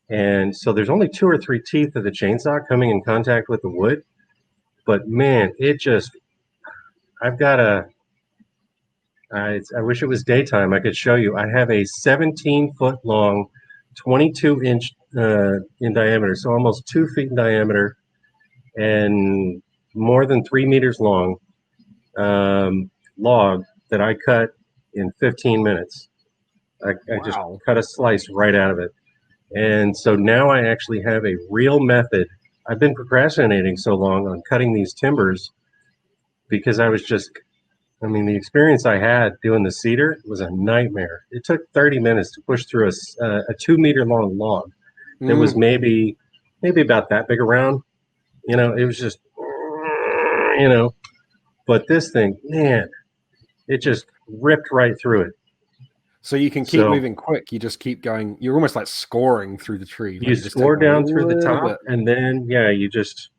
And so there's only 2 or 3 teeth of the chainsaw coming in contact with the wood. But man, it just, I wish it was daytime. I could show you. I have a 17-foot long, 22-inch in diameter, so almost 2 feet in diameter, and more than 3 meters long log that I cut in 15 minutes. I just cut a slice right out of it. And so now I actually have a real method. I've been procrastinating so long on cutting these timbers because the experience I had doing the cedar was a nightmare. It took 30 minutes to push through a 2 meter long log that was maybe maybe about that big around. It was just, you know, but this thing, man, it just ripped right through it. So you can keep So moving quick. You just keep going. You're almost like scoring through the tree. you Like you just take score a down through the little top, bit. and then yeah, you just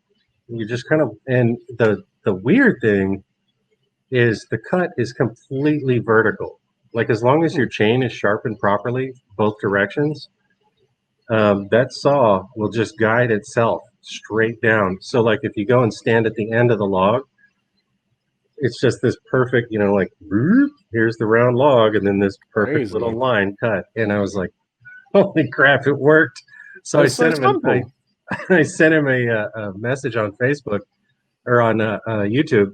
kind of, and the weird thing is the cut is completely vertical. Like as long as your chain is sharpened properly, both directions, that saw will just guide itself straight down. So like if you go and stand at the end of the log, it's just this perfect, like here's the round log, and then this perfect Crazy. little line cut. And I was like, holy crap, it worked. So I It's so sent him simple. I sent him a message on Facebook or on YouTube.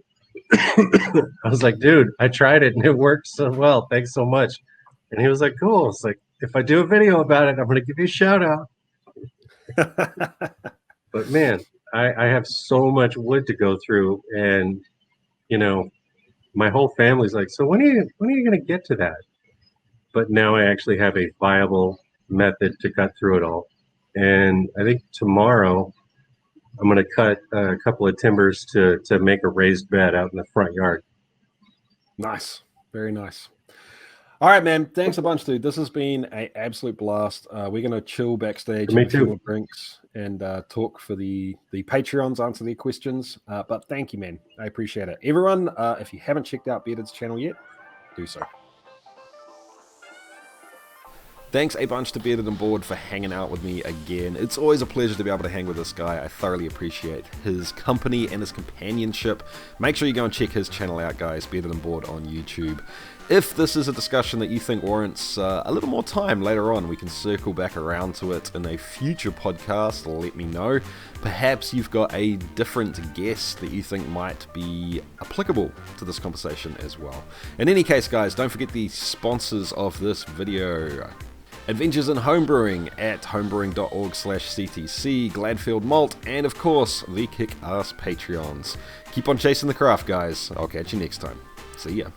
I was like, dude, I tried it and it worked so well. Thanks so much. And he was like, cool. It's like, if I do a video about it, I'm going to give you a shout out. But man, I have so much wood to go through, and you know, my whole family's like, so when are you going to get to that? But now I actually have a viable method to cut through it all. And I think tomorrow I'm going to cut a couple of timbers to make a raised bed out in the front yard. Nice. Very nice. All right, man. Thanks a bunch, dude. This has been an absolute blast. We're going to chill backstage, Me have a few too. more drinks, and talk for the Patreons, answer their questions. But thank you, man. I appreciate it. Everyone, if you haven't checked out Bearded's channel yet, do so. Thanks a bunch to Bearded and Board for hanging out with me again. It's always a pleasure to be able to hang with this guy. I thoroughly appreciate his company and his companionship. Make sure you go and check his channel out, guys, Bearded and Board on YouTube. If this is a discussion that you think warrants a little more time later on, we can circle back around to it in a future podcast. Let me know. Perhaps you've got a different guest that you think might be applicable to this conversation as well. In any case, guys, don't forget the sponsors of this video. Adventures in Home Brewing at homebrewing.org/CTC, Gladfield Malt, and of course, the Kick-Ass Patreons. Keep on chasing the craft, guys. I'll catch you next time. See ya.